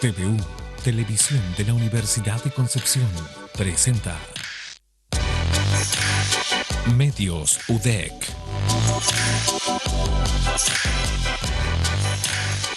TVU, Televisión de la Universidad de Concepción, presenta Medios UDEC.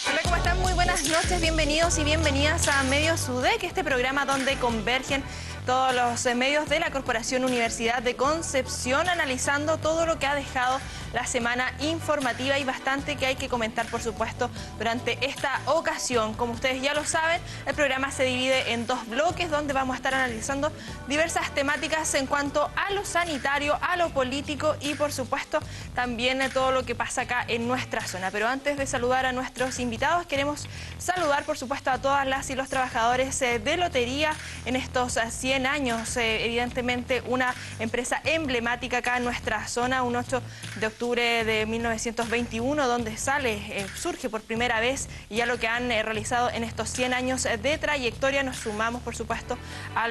Hola, ¿cómo están? Muy buenas noches, bienvenidos y bienvenidas a Medios UDEC, este programa donde convergen todos los medios de la Corporación Universidad de Concepción, analizando todo lo que ha dejado la semana informativa y bastante que hay que comentar, por supuesto, durante esta ocasión. Como ustedes ya lo saben, el programa se divide en dos bloques donde vamos a estar analizando diversas temáticas en cuanto a lo sanitario, a lo político y, por supuesto, también todo lo que pasa acá en nuestra zona. Pero antes de saludar a nuestros invitados, queremos saludar, por supuesto, a todas las y los trabajadores de lotería en estos 100 años. Evidentemente, una empresa emblemática acá en nuestra zona, un 8 de octubre de 1921, donde surge por primera vez, y ya lo que han realizado en estos 100 años de trayectoria. Nos sumamos, por supuesto, a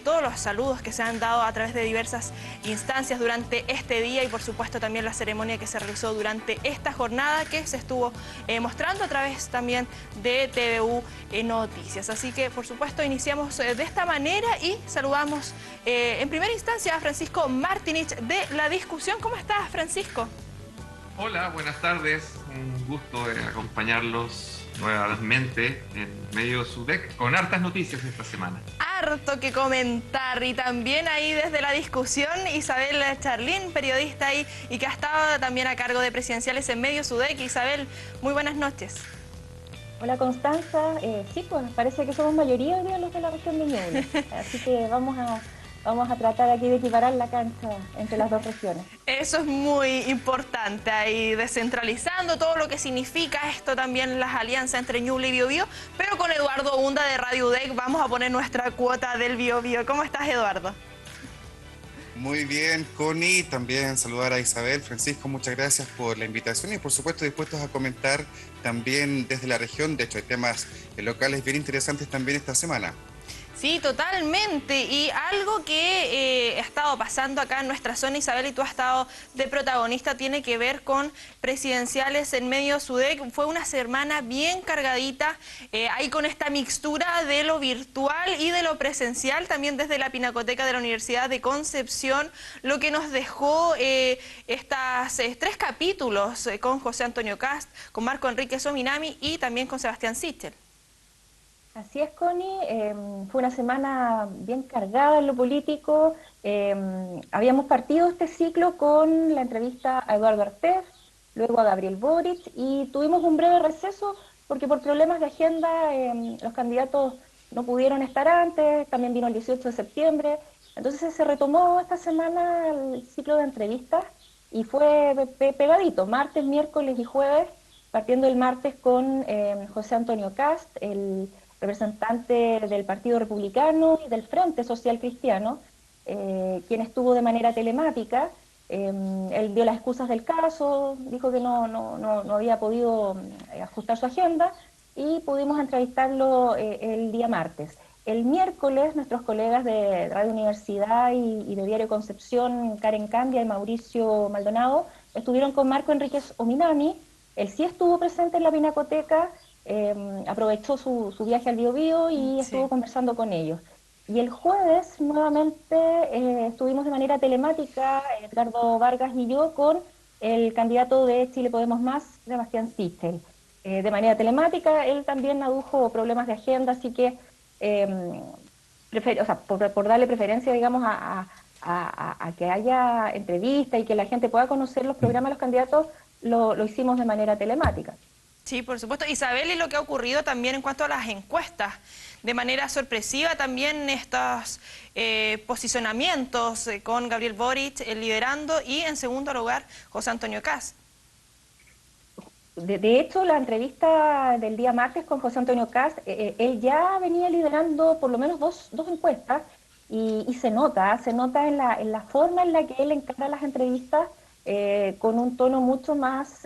todos los saludos que se han dado a través de diversas instancias durante este día y, por supuesto, también la ceremonia que se realizó durante esta jornada que se estuvo mostrando a través también de TVU Noticias. Así que, por supuesto, iniciamos de esta manera y saludamos en primera instancia a Francisco Martinich de La Discusión. ¿Cómo estás, Francisco? Hola, buenas tardes. Un gusto acompañarlos nuevamente en Medios UDEC con hartas noticias esta semana. Harto que comentar, y también ahí desde La Discusión Isabel Charlín, periodista ahí y que ha estado también a cargo de presidenciales en Medios UDEC. Isabel, muy buenas noches. Hola, Constanza. Sí, pues parece que somos mayoría hoy día los de la región de Ñuble, así que vamos a tratar aquí de equiparar la cancha entre las dos regiones. Eso es muy importante, ahí descentralizando todo lo que significa esto también, las alianzas entre Ñuble y Biobío, pero con Eduardo Hunda de Radio UDEC vamos a poner nuestra cuota del Biobío. ¿Cómo estás, Eduardo? Muy bien, Connie, también saludar a Isabel. Francisco, muchas gracias por la invitación y por supuesto dispuestos a comentar también desde la región. De hecho, hay temas locales bien interesantes también esta semana. Sí, totalmente. Y algo que ha estado pasando acá en nuestra zona, Isabel, y tú has estado de protagonista, tiene que ver con presidenciales en Medios UDEC. Fue una semana bien cargadita, ahí con esta mixtura de lo virtual y de lo presencial, también desde la Pinacoteca de la Universidad de Concepción, lo que nos dejó estos 3 capítulos con José Antonio Kast, con Marco Enrique Sominami y también con Sebastián Sichel. Así es, Connie. Fue una semana bien cargada en lo político. Habíamos partido este ciclo con la entrevista a Eduardo Artés, luego a Gabriel Boric, y tuvimos un breve receso porque por problemas de agenda los candidatos no pudieron estar antes. También vino el 18 de septiembre. Entonces se retomó esta semana el ciclo de entrevistas y fue pegadito, martes, miércoles y jueves, partiendo el martes con José Antonio Kast, el representante del Partido Republicano y del Frente Social Cristiano, quien estuvo de manera telemática. Él dio las excusas del caso, dijo que no había podido ajustar su agenda y pudimos entrevistarlo el día martes. El miércoles, nuestros colegas de Radio Universidad y de Diario Concepción, Karen Candia y Mauricio Maldonado, estuvieron con Marco Enríquez Ominami. Él sí estuvo presente en la Pinacoteca, aprovechó su viaje al Biobío y estuvo conversando con ellos. Y el jueves nuevamente estuvimos de manera telemática, Edgardo Vargas y yo, con el candidato de Chile Podemos Más, Sebastián Sichel. De manera telemática, él también adujo problemas de agenda, así que por darle preferencia, digamos, a que haya entrevista y que la gente pueda conocer los programas de los candidatos, lo hicimos de manera telemática. Sí, por supuesto. Isabel, y lo que ha ocurrido también en cuanto a las encuestas, de manera sorpresiva también estos posicionamientos con Gabriel Boric liderando y en segundo lugar José Antonio Kast. De hecho, la entrevista del día martes con José Antonio Kast, él ya venía liderando por lo menos dos encuestas y se nota en la forma en la que él encara las entrevistas, con un tono mucho más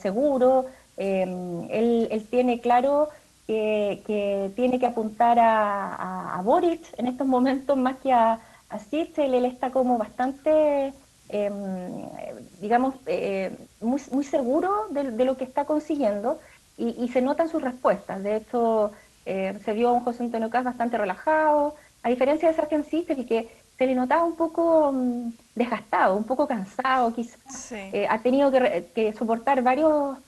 seguro. Él tiene claro que tiene que apuntar a Boric en estos momentos más que a Sichel. Él está como bastante digamos, muy seguro de lo que está consiguiendo y se notan sus respuestas. De hecho, Se vio a un José Antonio Kast bastante relajado, a diferencia de Sebastián Sichel, y que se le notaba un poco desgastado, un poco cansado quizás. Sí. Ha tenido que soportar varios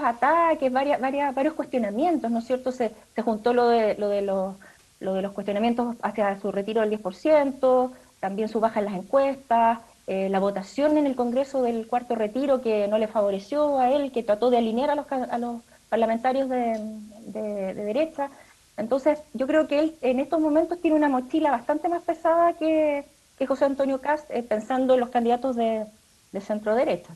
ataques, varios cuestionamientos, ¿no es cierto? Se juntó lo de los cuestionamientos hacia su retiro del 10%, también su baja en las encuestas, la votación en el Congreso del cuarto retiro que no le favoreció a él, que trató de alinear a los parlamentarios de derecha. Entonces, yo creo que él en estos momentos tiene una mochila bastante más pesada que José Antonio Kast, pensando en los candidatos de centro derecha.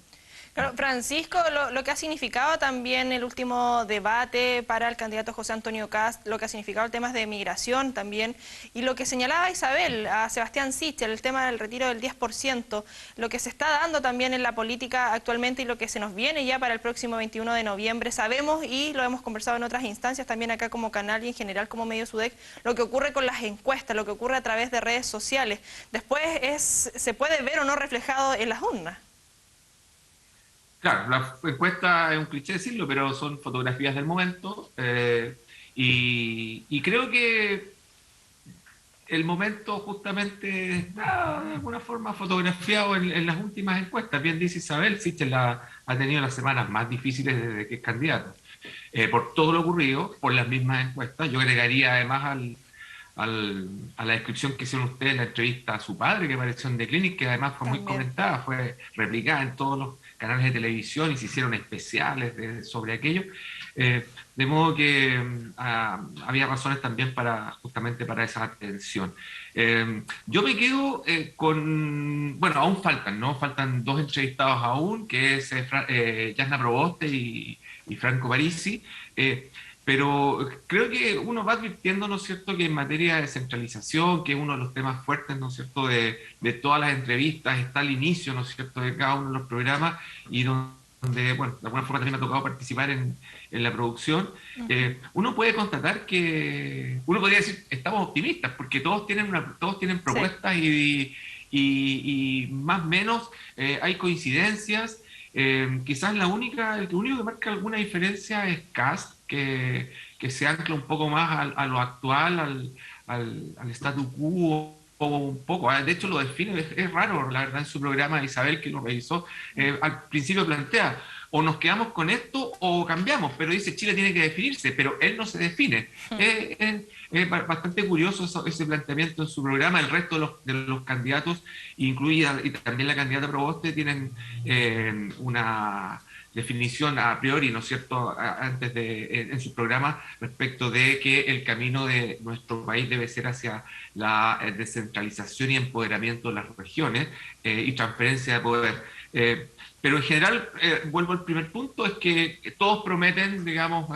Claro, Francisco, lo que ha significado también el último debate para el candidato José Antonio Kast, lo que ha significado el tema de migración también, y lo que señalaba Isabel a Sebastián Sichel, el tema del retiro del 10%, lo que se está dando también en la política actualmente y lo que se nos viene ya para el próximo 21 de noviembre. Sabemos, y lo hemos conversado en otras instancias, también acá como canal y en general como medio SUDEC, lo que ocurre con las encuestas, lo que ocurre a través de redes sociales. Después se puede ver o no reflejado en las urnas. Claro, la encuesta es un cliché decirlo, pero son fotografías del momento, y creo que el momento justamente está de alguna forma fotografiado en las últimas encuestas. Bien dice Isabel, Sichel ha tenido las semanas más difíciles desde que es candidato, por todo lo ocurrido, por las mismas encuestas. Yo agregaría además a la descripción que hicieron ustedes en la entrevista a su padre, que apareció en The Clinic, que además fue muy comentada, fue replicada en todos los canales de televisión y se hicieron especiales sobre aquello, de modo que había razones también justamente para esa atención. Yo me quedo bueno, aún faltan dos entrevistados aún, que es Jasna Proboste y Franco Parisi, pero creo que uno va advirtiendo, ¿no es cierto?, que en materia de descentralización, que es uno de los temas fuertes, ¿no es cierto?, de todas las entrevistas, está al inicio, ¿no es cierto?, de cada uno de los programas, y donde, bueno, de alguna forma también me ha tocado participar en la producción. Uno puede constatar que, uno podría decir, estamos optimistas, porque todos tienen propuestas, sí, y más o menos hay coincidencias. Quizás el único que marca alguna diferencia es Kast, que se ancla un poco más a lo actual, al statu quo, un poco. De hecho, lo define, es raro, la verdad, en su programa, Isabel, que lo revisó, al principio plantea, o nos quedamos con esto o cambiamos, pero dice Chile tiene que definirse, pero él no se define. Es bastante curioso ese planteamiento en su programa. El resto de los candidatos, incluida y también la candidata Proboste, tienen una definición a priori, ¿no es cierto?, en su programa, respecto de que el camino de nuestro país debe ser hacia la descentralización y empoderamiento de las regiones, y transferencia de poder. Pero en general, vuelvo al primer punto, es que todos prometen, digamos,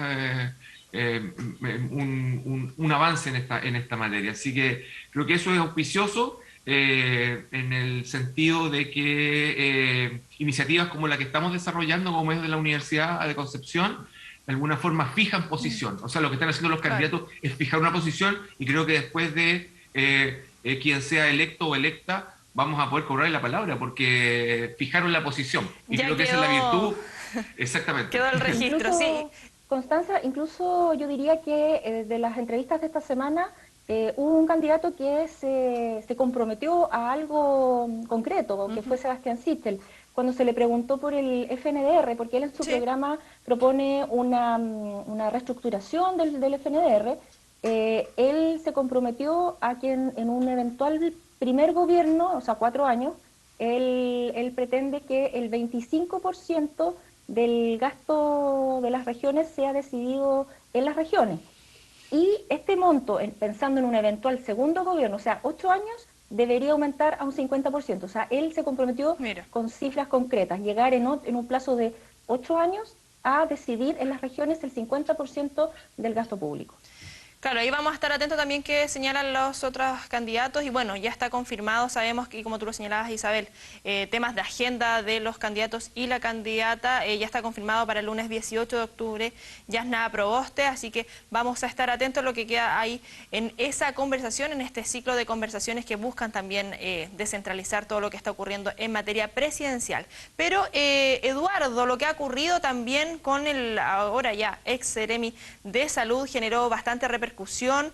un avance en esta materia. Así que creo que eso es auspicioso, en el sentido de que iniciativas como la que estamos desarrollando como es de la Universidad de Concepción, de alguna forma fijan posición. O sea, lo que están haciendo los candidatos es fijar una posición, y creo que después de quien sea electo o electa, vamos a poder cobrar la palabra, porque fijaron la posición. Y ya creo que esa es la virtud. Exactamente. Quedó el registro, sí. Constanza, incluso yo diría que de las entrevistas de esta semana, hubo un candidato que se comprometió a algo concreto, que fue Sebastián Sichel, cuando se le preguntó por el FNDR, porque él en su programa propone una reestructuración del FNDR. Él se comprometió a que en un eventual primer gobierno, o sea, 4 años, él pretende que el 25% del gasto de las regiones sea decidido en las regiones. Y este monto, pensando en un eventual segundo gobierno, o sea, 8 años, debería aumentar a un 50%. O sea, él se comprometió con cifras concretas, llegar en un plazo de 8 años a decidir en las regiones el 50% del gasto público. Claro, ahí vamos a estar atentos también que señalan los otros candidatos, y bueno, ya está confirmado, sabemos que, como tú lo señalabas, Isabel, temas de agenda de los candidatos y la candidata, ya está confirmado para el lunes 18 de octubre, Jasna Proboste, así que vamos a estar atentos a lo que queda ahí en esa conversación, en este ciclo de conversaciones que buscan también descentralizar todo lo que está ocurriendo en materia presidencial. Pero, Eduardo, lo que ha ocurrido también con el ahora ya ex Seremi de Salud generó bastante repercusión repercusión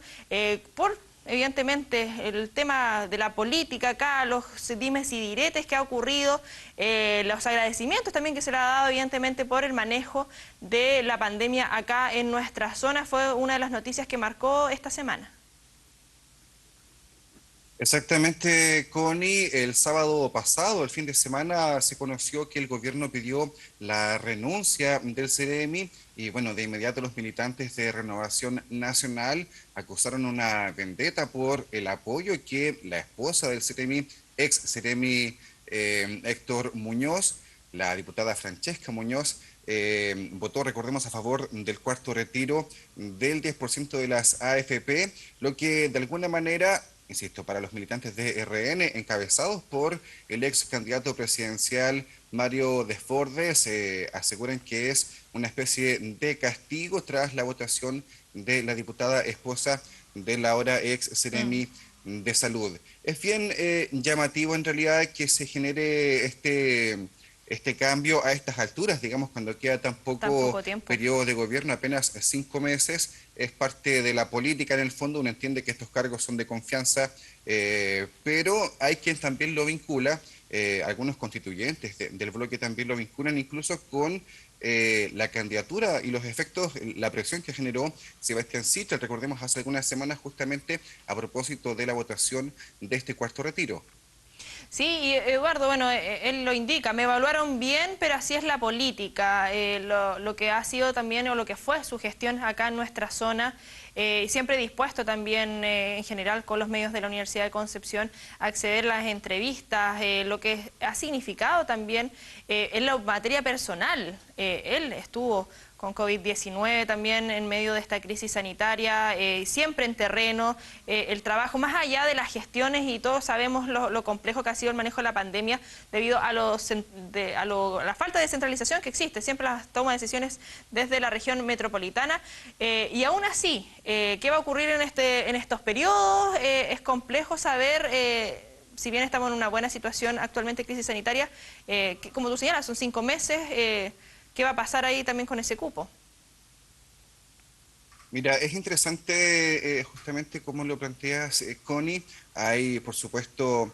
por... Evidentemente, el tema de la política acá, los dimes y diretes que ha ocurrido, los agradecimientos también que se le ha dado, evidentemente, por el manejo de la pandemia acá en nuestra zona, fue una de las noticias que marcó esta semana. Exactamente, Connie. El sábado pasado, el fin de semana, se conoció que el gobierno pidió la renuncia del CEREMI y bueno, de inmediato los militantes de Renovación Nacional acusaron una vendetta por el apoyo que la esposa del CEREMI, ex CEREMI Héctor Muñoz, la diputada Francesca Muñoz, votó, recordemos, a favor del cuarto retiro del 10% de las AFP, lo que de alguna manera, insisto, para los militantes de RN, encabezados por el ex candidato presidencial Mario Desbordes, aseguran que es una especie de castigo tras la votación de la diputada esposa del ahora ex CEREMI de Salud. Es bien llamativo en realidad que se genere este cambio a estas alturas, digamos, cuando queda tan poco periodo de gobierno, apenas 5 meses. Es parte de la política en el fondo, uno entiende que estos cargos son de confianza, pero hay quien también lo vincula, algunos constituyentes del bloque también lo vinculan incluso con la candidatura y los efectos, la presión que generó Sebastián Sichel, recordemos, hace algunas semanas, justamente a propósito de la votación de este cuarto retiro. Sí, y Eduardo, bueno, él lo indica, me evaluaron bien, pero así es la política, lo que ha sido también, o lo que fue su gestión acá en nuestra zona, siempre dispuesto también, en general, con los medios de la Universidad de Concepción, a acceder a las entrevistas, lo que ha significado también en la materia personal. Él estuvo con COVID-19 también en medio de esta crisis sanitaria, siempre en terreno, el trabajo, más allá de las gestiones, y todos sabemos lo complejo que ha sido el manejo de la pandemia debido a la falta de descentralización que existe, siempre las toma de decisiones desde la región metropolitana, y aún así, ¿qué va a ocurrir en estos periodos? Es complejo saber... si bien estamos en una buena situación actualmente, crisis sanitaria, que, como tú señalas, son 5 meses, ¿qué va a pasar ahí también con ese cupo? Mira, es interesante justamente como lo planteas, Connie. Hay, por supuesto,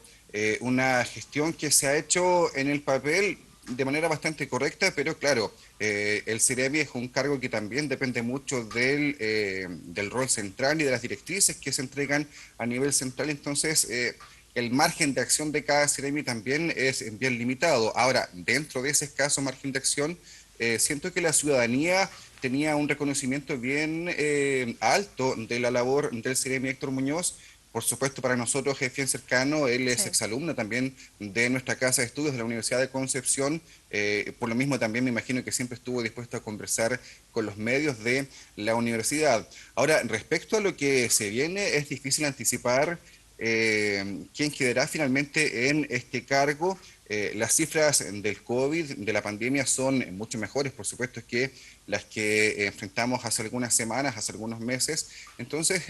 una gestión que se ha hecho en el papel de manera bastante correcta, pero claro, el CEREMI es un cargo que también depende mucho del rol central y de las directrices que se entregan a nivel central. Entonces, el margen de acción de cada CEREMI también es bien limitado. Ahora, dentro de ese escaso margen de acción, siento que la ciudadanía tenía un reconocimiento bien alto de la labor del CEREMI Héctor Muñoz. Por supuesto, para nosotros es bien cercano, él es exalumno también de nuestra casa de estudios de la Universidad de Concepción, por lo mismo también me imagino que siempre estuvo dispuesto a conversar con los medios de la universidad. Ahora, respecto a lo que se viene, es difícil anticipar quién quedará finalmente en este cargo. Las cifras del COVID, de la pandemia, son mucho mejores, por supuesto, que las que enfrentamos hace algunas semanas, hace algunos meses. Entonces,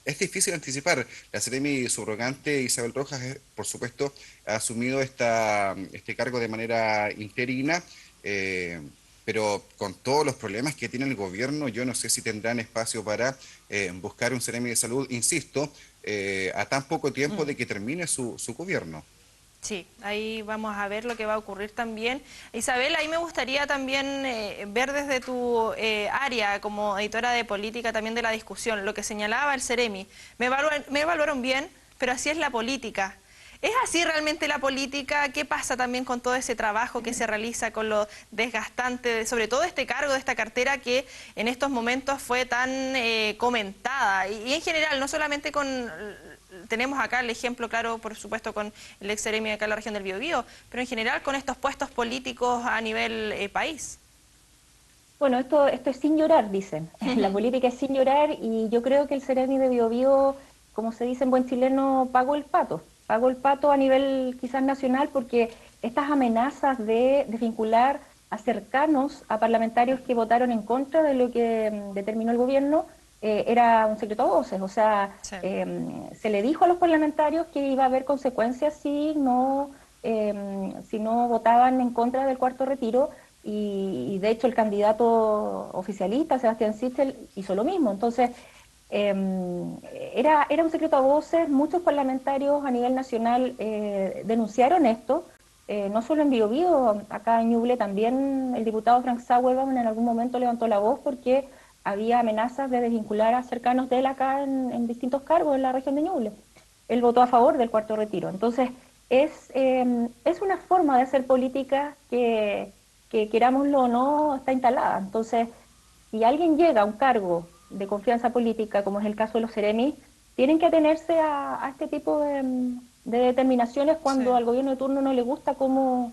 es difícil anticipar. La CEREMI subrogante Isabel Rojas, por supuesto, ha asumido este cargo de manera interina, pero con todos los problemas que tiene el gobierno, yo no sé si tendrán espacio para buscar un CEREMI de salud, insisto, a tan poco tiempo de que termine su gobierno. Sí, ahí vamos a ver lo que va a ocurrir también. Isabel, ahí me gustaría también ver desde tu área como editora de política también de la discusión, lo que señalaba el CEREMI. Me evaluaron bien, pero así es la política. ¿Es así realmente la política? ¿Qué pasa también con todo ese trabajo que se realiza, con lo desgastante, sobre todo este cargo, de esta cartera que en estos momentos fue tan comentada? Y en general, no solamente con... Tenemos acá el ejemplo claro, por supuesto, con el ex CEREMI acá en la región del Biobío, pero en general con estos puestos políticos a nivel país. Bueno, esto es sin llorar, dicen. La política es sin llorar, y yo creo que el CEREMI de Biobío, como se dice en buen chileno, pagó el pato a nivel quizás nacional, porque estas amenazas de vincular a cercanos a parlamentarios que votaron en contra de lo que determinó el gobierno, era un secreto a voces. O sea, Sí. se le dijo a los parlamentarios que iba a haber consecuencias si no votaban en contra del cuarto retiro, y de hecho el candidato oficialista, Sebastián Sichel, hizo lo mismo. Entonces, era un secreto a voces, muchos parlamentarios a nivel nacional denunciaron esto, no solo en Biobío, acá en Ñuble también el diputado Frank Sauerbaum en algún momento levantó la voz porque había amenazas de desvincular a cercanos de él acá en distintos cargos en la región de Ñuble. Él votó a favor del cuarto retiro. Entonces, es una forma de hacer política que querámoslo o no, está instalada. Entonces, si alguien llega a un cargo de confianza política, como es el caso de los Ceremi, tienen que atenerse a este tipo de determinaciones cuando Sí. al gobierno de turno no le gusta cómo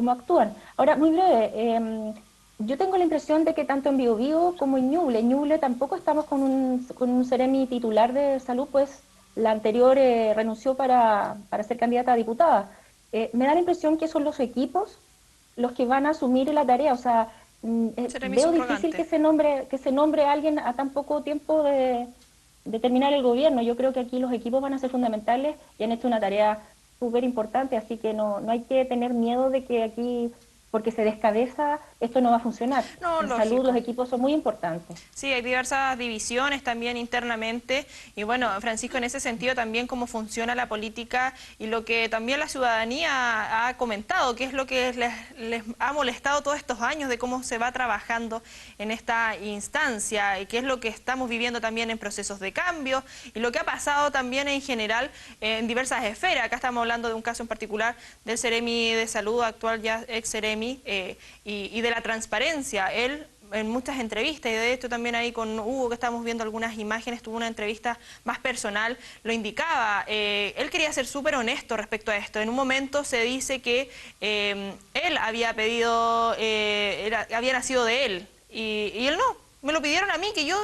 actúan. Ahora, muy breve, yo tengo la impresión de que tanto en Biobío como en Ñuble tampoco estamos con un Ceremi titular de salud, pues la anterior renunció para ser candidata a diputada. Me da la impresión que son los equipos los que van a asumir la tarea, o sea, Seremi veo difícil subrogante. que se nombre a alguien a tan poco tiempo de terminar el gobierno. Yo creo que aquí los equipos van a ser fundamentales y han hecho una tarea súper importante, así que no hay que tener miedo de que aquí, porque se descabeza, esto no va a funcionar. No, En salud los lógico. equipos son muy importantes. Sí, hay diversas divisiones también internamente y bueno, Francisco, en ese sentido también cómo funciona la política y lo que también la ciudadanía ha comentado, qué es lo que les ha molestado todos estos años de cómo se va trabajando en esta instancia y qué es lo que estamos viviendo también en procesos de cambio y lo que ha pasado también en general en diversas esferas. Acá estamos hablando de un caso en particular del Ceremi de Salud, actual ya ex Ceremi, y de la transparencia. Él en muchas entrevistas, y de hecho también ahí con Hugo, que estamos viendo algunas imágenes, tuvo una entrevista más personal, lo indicaba. Él quería ser súper honesto respecto a esto. En un momento se dice que él había pedido, había nacido de él, y él no. Me lo pidieron a mí, que yo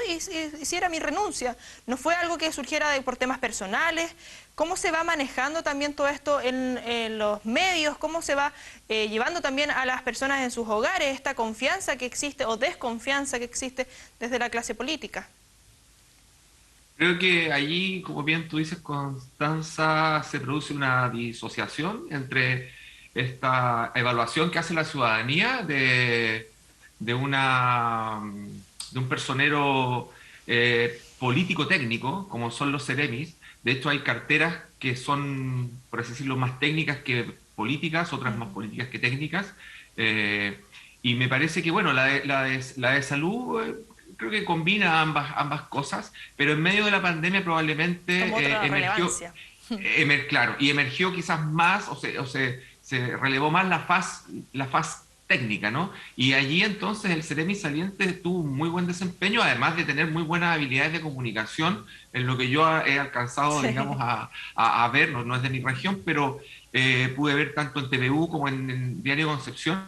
hiciera mi renuncia. No fue algo que surgiera por temas personales. ¿Cómo se va manejando también todo esto en los medios? ¿Cómo se va llevando también a las personas en sus hogares esta confianza que existe o desconfianza que existe desde la clase política? Creo que allí, como bien tú dices, Constanza, se produce una disociación entre esta evaluación que hace la ciudadanía de una, de un personero político-técnico, como son los Ceremis. De hecho, hay carteras que son, por así decirlo, más técnicas que políticas, otras más políticas que técnicas. Y me parece que, bueno, la de salud creo que combina ambas cosas, pero en medio de la pandemia probablemente Como otra emergió, relevancia. claro, y emergió quizás más, se relevó más la faz técnica, ¿no? Y allí entonces el Ceremi saliente tuvo un muy buen desempeño, además de tener muy buenas habilidades de comunicación, en lo que yo he alcanzado, Sí. digamos, a ver, no es de mi región, pero pude ver tanto en TVU como en Diario Concepción.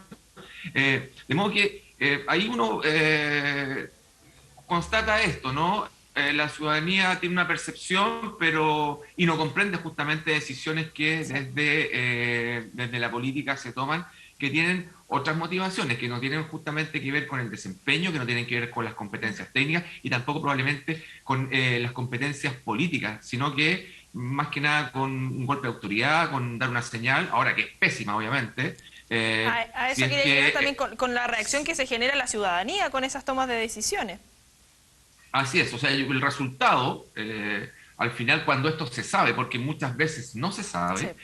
De modo que ahí uno constata esto, ¿no? La ciudadanía tiene una percepción, pero y no comprende justamente decisiones que desde la política se toman, que tienen otras motivaciones, que no tienen justamente que ver con el desempeño, que no tienen que ver con las competencias técnicas y tampoco probablemente con las competencias políticas, sino que más que nada con un golpe de autoridad, con dar una señal, ahora que es pésima obviamente. A Si eso es quería que llegar también con la reacción que se genera en la ciudadanía con esas tomas de decisiones. Así es, o sea, el resultado, al final, cuando esto se sabe, porque muchas veces no se Sí. sabe,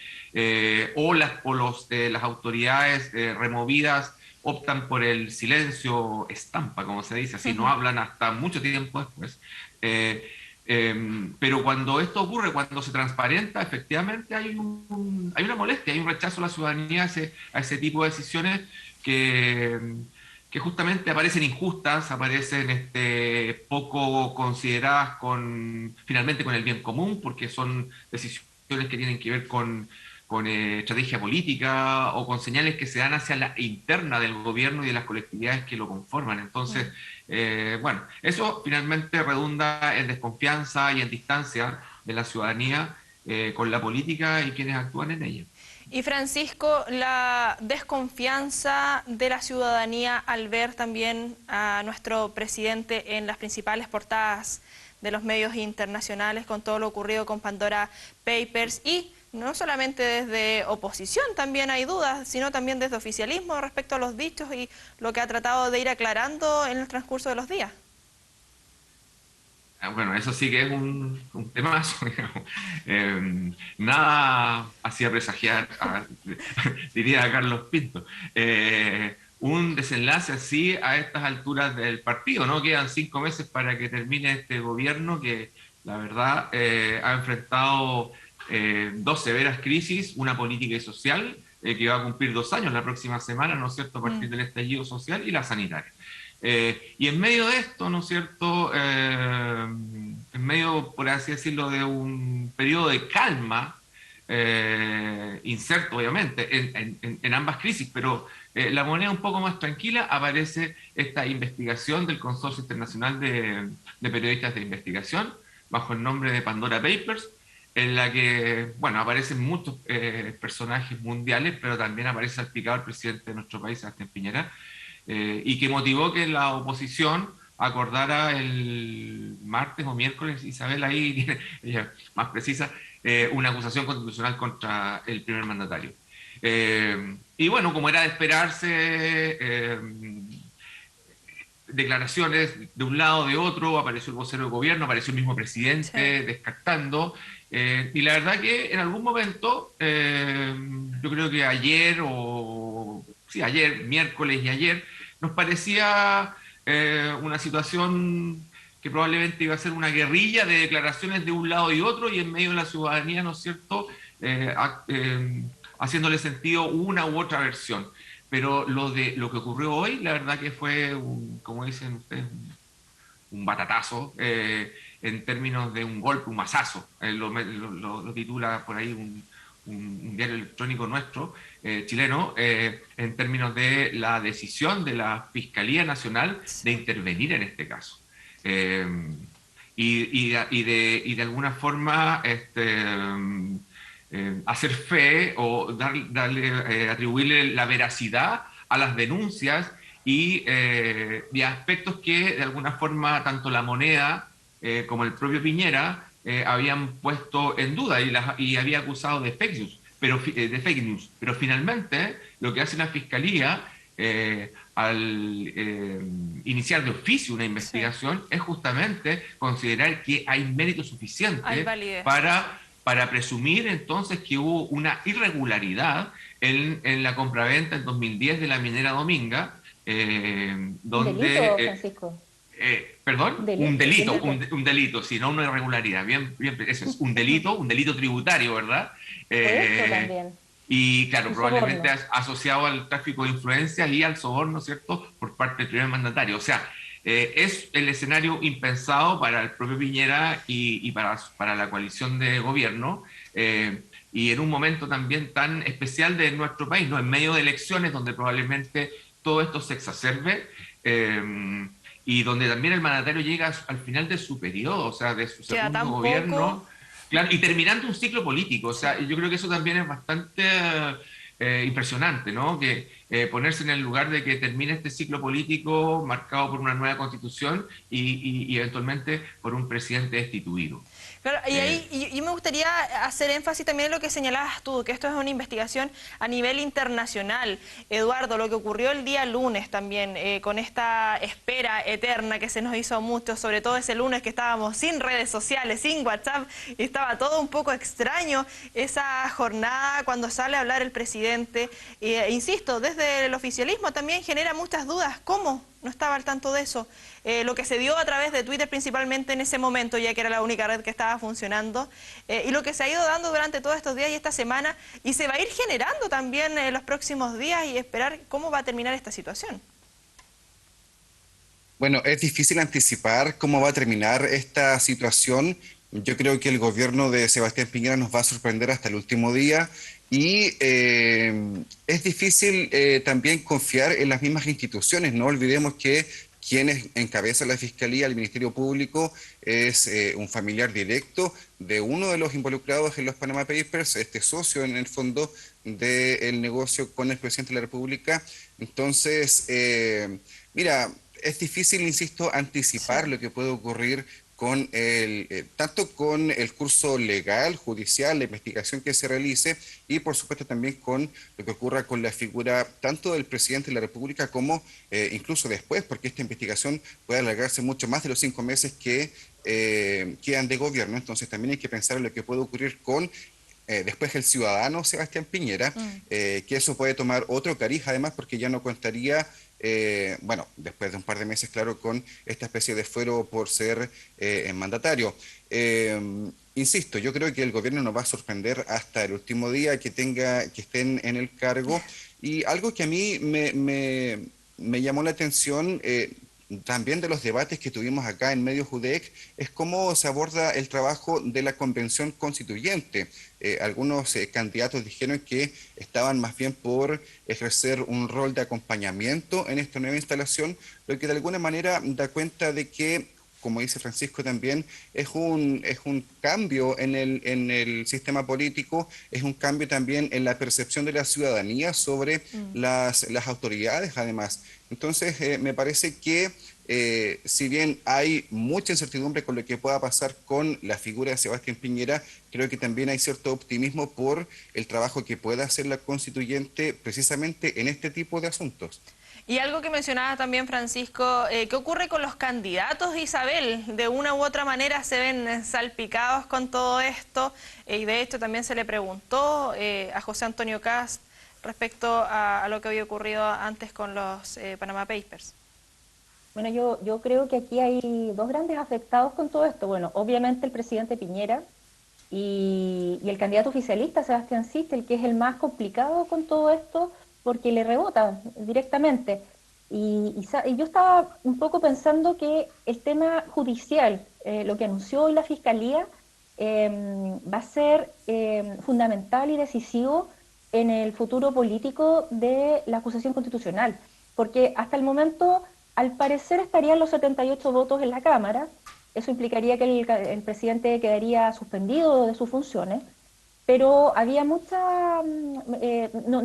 las autoridades removidas optan por el silencio estampa, como se dice, así no hablan hasta mucho tiempo después. Pero cuando esto ocurre, cuando se transparenta, efectivamente hay una molestia, hay un rechazo a la ciudadanía a ese tipo de decisiones que, que justamente aparecen injustas, aparecen poco consideradas finalmente con el bien común, porque son decisiones que tienen que ver con estrategia política o con señales que se dan hacia la interna del gobierno y de las colectividades que lo conforman. Entonces, bueno, eso finalmente redunda en desconfianza y en distancia de la ciudadanía con la política y quienes actúan en ella. Y Francisco, la desconfianza de la ciudadanía al ver también a nuestro presidente en las principales portadas de los medios internacionales con todo lo ocurrido con Pandora Papers y No solamente desde oposición también hay dudas, sino también desde oficialismo respecto a los dichos y lo que ha tratado de ir aclarando en el transcurso de los días. Bueno, eso sí que es un temazo, digamos. Nada hacía presagiar, diría Carlos Pinto, un desenlace así a estas alturas del partido, ¿no? Quedan 5 meses para que termine este gobierno que, la verdad, ha enfrentado 2 severas crisis, una política y social, que va a cumplir 2 años la próxima semana, ¿no es cierto?, a partir del estallido social, y la sanitaria. Y en medio de esto, ¿no es cierto?, en medio, por así decirlo, de un periodo de calma, incerto obviamente, en ambas crisis, pero la moneda un poco más tranquila, aparece esta investigación del Consorcio Internacional de Periodistas de Investigación, bajo el nombre de Pandora Papers, en la que, bueno, aparecen muchos personajes mundiales, pero también aparece salpicado el presidente de nuestro país, Sebastián Piñera, y que motivó que la oposición acordara el martes o miércoles, Isabel ahí ella más precisa, una acusación constitucional contra el primer mandatario. Y bueno, como era de esperarse, declaraciones de un lado, de otro, apareció el vocero del gobierno, apareció el mismo presidente, sí, descartando, y la verdad que en algún momento, yo creo que ayer, miércoles y ayer, nos parecía una situación que probablemente iba a ser una guerrilla de declaraciones de un lado y otro, y en medio de la ciudadanía, ¿no es cierto?, haciéndole sentido una u otra versión. Pero lo que ocurrió hoy, la verdad que fue, como dicen ustedes, un batatazo, en términos de un golpe, un mazazo. Lo titula por ahí un diario electrónico nuestro, chileno, en términos de la decisión de la Fiscalía Nacional de intervenir en este caso. Y de alguna forma hacer fe o atribuirle la veracidad a las denuncias y aspectos que de alguna forma tanto la moneda como el propio Piñera habían puesto en duda y había acusado de fake news, pero finalmente lo que hace la Fiscalía al iniciar de oficio una investigación, sí, es justamente considerar que hay mérito suficiente para presumir entonces que hubo una irregularidad en la compraventa en 2010 de la minera Dominga, donde... ¿Delito, Francisco? ¿Perdón? ¿Delito? Un delito, si no una irregularidad. Bien, eso es un delito tributario, ¿verdad? Eso también. Y claro, un probablemente soborno, asociado al tráfico de influencias y al soborno, ¿cierto?, por parte del primer mandatario. O sea, es el escenario impensado para el propio Piñera y para la coalición de gobierno, y en un momento también tan especial de nuestro país, ¿no?, en medio de elecciones donde probablemente todo esto se exacerbe, y donde también el mandatario llega al final de su periodo, o sea, de su segundo gobierno, claro, y terminando un ciclo político. O sea, yo creo que eso también es bastante impresionante, ¿no? Que ponerse en el lugar de que termine este ciclo político marcado por una nueva constitución y eventualmente por un presidente destituido. Claro, y ahí y me gustaría hacer énfasis también en lo que señalabas tú, que esto es una investigación a nivel internacional. Eduardo, lo que ocurrió el día lunes también, con esta espera eterna que se nos hizo mucho, sobre todo ese lunes que estábamos sin redes sociales, sin WhatsApp, y estaba todo un poco extraño, esa jornada cuando sale a hablar el presidente, insisto, desde el oficialismo también genera muchas dudas. ¿Cómo? No estaba al tanto de eso. Lo que se dio a través de Twitter principalmente en ese momento, ya que era la única red que estaba funcionando, y lo que se ha ido dando durante todos estos días y esta semana, y se va a ir generando también en los próximos días, y esperar cómo va a terminar esta situación. Bueno, es difícil anticipar cómo va a terminar esta situación. Yo creo que el gobierno de Sebastián Piñera nos va a sorprender hasta el último día, y es difícil también confiar en las mismas instituciones. No olvidemos que quienes encabezan la Fiscalía, el Ministerio Público, es un familiar directo de uno de los involucrados en los Panama Papers, este socio en el fondo del negocio con el presidente de la República. Entonces, mira, es difícil, insisto, anticipar, sí, lo que puede ocurrir con tanto con el curso legal, judicial, la investigación que se realice y por supuesto también con lo que ocurra con la figura tanto del presidente de la República como incluso después, porque esta investigación puede alargarse mucho más de los 5 meses que quedan de gobierno. Entonces también hay que pensar en lo que puede ocurrir con después el ciudadano Sebastián Piñera, que eso puede tomar otro cariz además porque ya no contaría bueno, después de un par de meses, claro, con esta especie de fuero por ser mandatario. Insisto, yo creo que el gobierno nos va a sorprender hasta el último día que estén en el cargo. Y algo que a mí me llamó la atención también de los debates que tuvimos acá en Medios UDEC es cómo se aborda el trabajo de la Convención Constituyente. Algunos candidatos dijeron que estaban más bien por ejercer un rol de acompañamiento en esta nueva instalación, lo que de alguna manera da cuenta de que, como dice Francisco también, es un cambio en el sistema político, es un cambio también en la percepción de la ciudadanía sobre las autoridades además. Entonces, me parece que si bien hay mucha incertidumbre con lo que pueda pasar con la figura de Sebastián Piñera, creo que también hay cierto optimismo por el trabajo que pueda hacer la constituyente precisamente en este tipo de asuntos. Y algo que mencionaba también Francisco, ¿qué ocurre con los candidatos, Isabel? De una u otra manera se ven salpicados con todo esto y de hecho también se le preguntó a José Antonio Kast respecto a lo que había ocurrido antes con los Panama Papers. Bueno, yo creo que aquí hay dos grandes afectados con todo esto. Bueno, obviamente el presidente Piñera y el candidato oficialista, Sebastián Sichel, que es el más complicado con todo esto, porque le rebota directamente. Y yo estaba un poco pensando que el tema judicial, lo que anunció hoy la Fiscalía, va a ser fundamental y decisivo en el futuro político de la acusación constitucional, porque hasta el momento, al parecer, estarían los 78 votos en la Cámara. Eso implicaría que el presidente quedaría suspendido de sus funciones, pero había no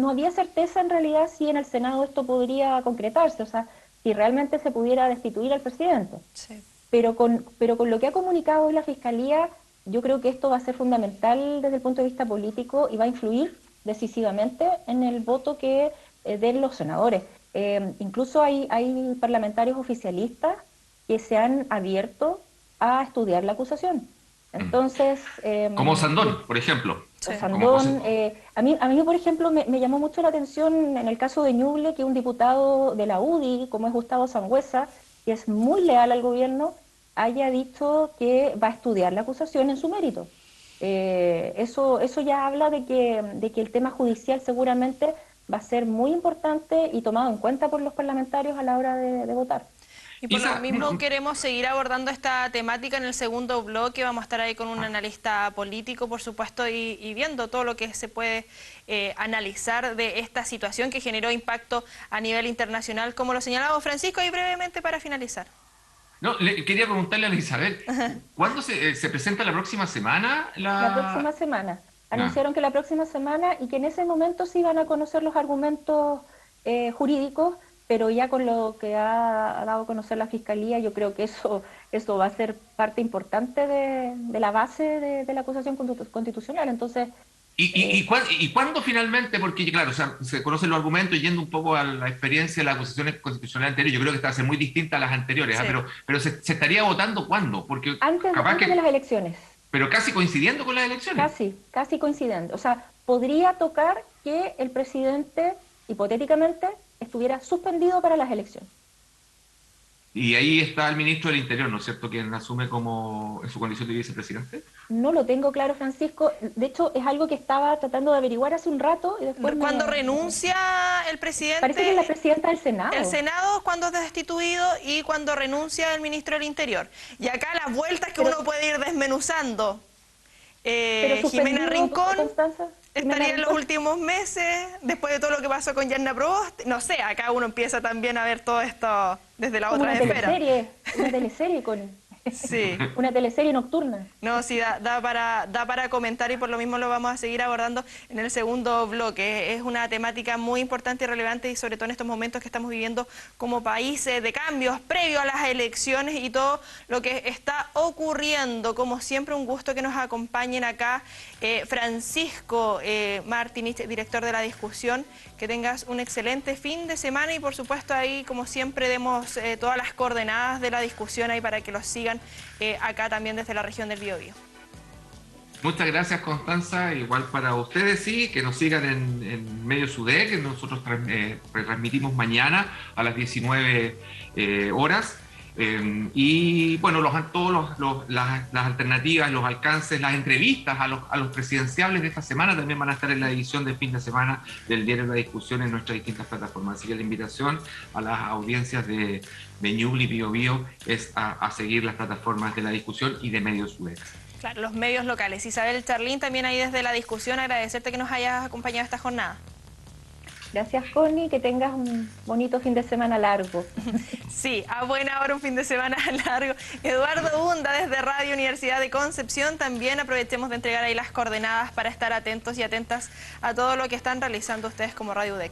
había certeza en realidad si en el Senado esto podría concretarse, o sea, si realmente se pudiera destituir al presidente. Sí. Pero con lo que ha comunicado hoy la Fiscalía, yo creo que esto va a ser fundamental desde el punto de vista político y va a influir decisivamente en el voto que den los senadores. Incluso hay parlamentarios oficialistas que se han abierto a estudiar la acusación. Entonces, como Sandón, por ejemplo. Sí. Sandón, a mí, por ejemplo, me llamó mucho la atención en el caso de Ñuble que un diputado de la UDI, como es Gustavo Sangüesa, que es muy leal al gobierno, haya dicho que va a estudiar la acusación en su mérito. Eso ya habla de que el tema judicial seguramente va a ser muy importante y tomado en cuenta por los parlamentarios a la hora de votar. Y por lo mismo queremos seguir abordando esta temática en el segundo bloque. Vamos a estar ahí con un analista político, por supuesto, y viendo todo lo que se puede analizar de esta situación que generó impacto a nivel internacional, como lo señalaba Francisco, y brevemente para finalizar. No, quería preguntarle a Isabel, ¿cuándo se presenta la próxima semana? La próxima semana. Anunciaron que la próxima semana y que en ese momento se iban a conocer los argumentos jurídicos, pero ya con lo que ha dado a conocer la Fiscalía, yo creo que eso va a ser parte importante de la base de la acusación constitucional. Entonces, ¿Y cuándo finalmente? Porque claro, o sea, se conocen los argumentos yendo un poco a la experiencia de las acusaciones constitucionales anteriores. Yo creo que esta va a ser muy distinta a las anteriores, sí. Pero se estaría votando ¿cuándo? Porque antes de las elecciones. Pero casi coincidiendo con las elecciones. Casi coincidente. O sea, podría tocar que el presidente, hipotéticamente, estuviera suspendido para las elecciones. Y ahí está el ministro del Interior, ¿no es cierto?, quien asume como en su condición de vicepresidente. No lo tengo claro, Francisco. De hecho, es algo que estaba tratando de averiguar hace un rato y después cuando renuncia el presidente... Parece que es la presidenta del Senado. El Senado cuando es destituido y cuando renuncia el ministro del Interior. Y acá las vueltas que uno puede ir desmenuzando. Jimena Rincón estaría en los últimos meses, después de todo lo que pasó con Yanna Proboste. No sé, acá uno empieza también a ver todo esto desde la otra esfera. Una teleserie, con... Sí. Una teleserie nocturna. No, sí, da para comentar y por lo mismo lo vamos a seguir abordando en el segundo bloque. Es una temática muy importante y relevante y sobre todo en estos momentos que estamos viviendo como país de cambios previo a las elecciones y todo lo que está ocurriendo. Como siempre, un gusto que nos acompañen acá. Francisco Martínez, director de la discusión, que tengas un excelente fin de semana y por supuesto ahí, como siempre, demos todas las coordenadas de la discusión ahí para que los sigan acá también desde la región del Biobío. Muchas gracias, Constanza. Igual para ustedes, sí, que nos sigan en Medios UD, que nosotros transmitimos mañana a las 19 horas. Y bueno, las alternativas, los alcances, las entrevistas a los presidenciables de esta semana también van a estar en la edición de fin de semana del diario La Discusión en nuestras distintas plataformas. Así que la invitación a las audiencias de Ñuble y Biobío es a seguir las plataformas de La Discusión y de Medios UD. Claro, los medios locales. Isabel Charlín, también ahí desde La Discusión, agradecerte que nos hayas acompañado esta jornada. Gracias, Connie, que tengas un bonito fin de semana largo. Sí, a buena hora un fin de semana largo. Eduardo Hunda desde Radio Universidad de Concepción. También aprovechemos de entregar ahí las coordenadas para estar atentos y atentas a todo lo que están realizando ustedes como Radio UDEC.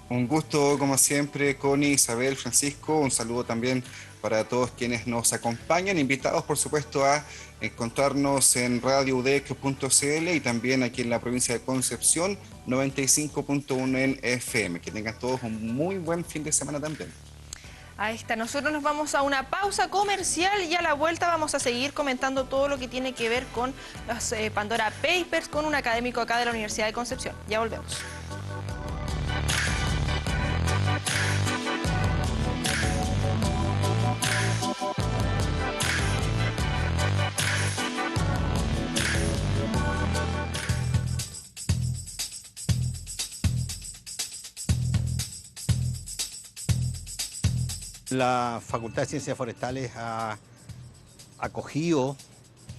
Un gusto, como siempre, Connie, Isabel, Francisco. Un saludo también para todos quienes nos acompañan. Invitados, por supuesto, a encontrarnos en radioudec.cl y también aquí en la provincia de Concepción, 95.1 en FM. Que tengan todos un muy buen fin de semana también. Ahí está, nosotros nos vamos a una pausa comercial y a la vuelta vamos a seguir comentando todo lo que tiene que ver con los Pandora Papers con un académico acá de la Universidad de Concepción. Ya volvemos. La Facultad de Ciencias Forestales ha acogido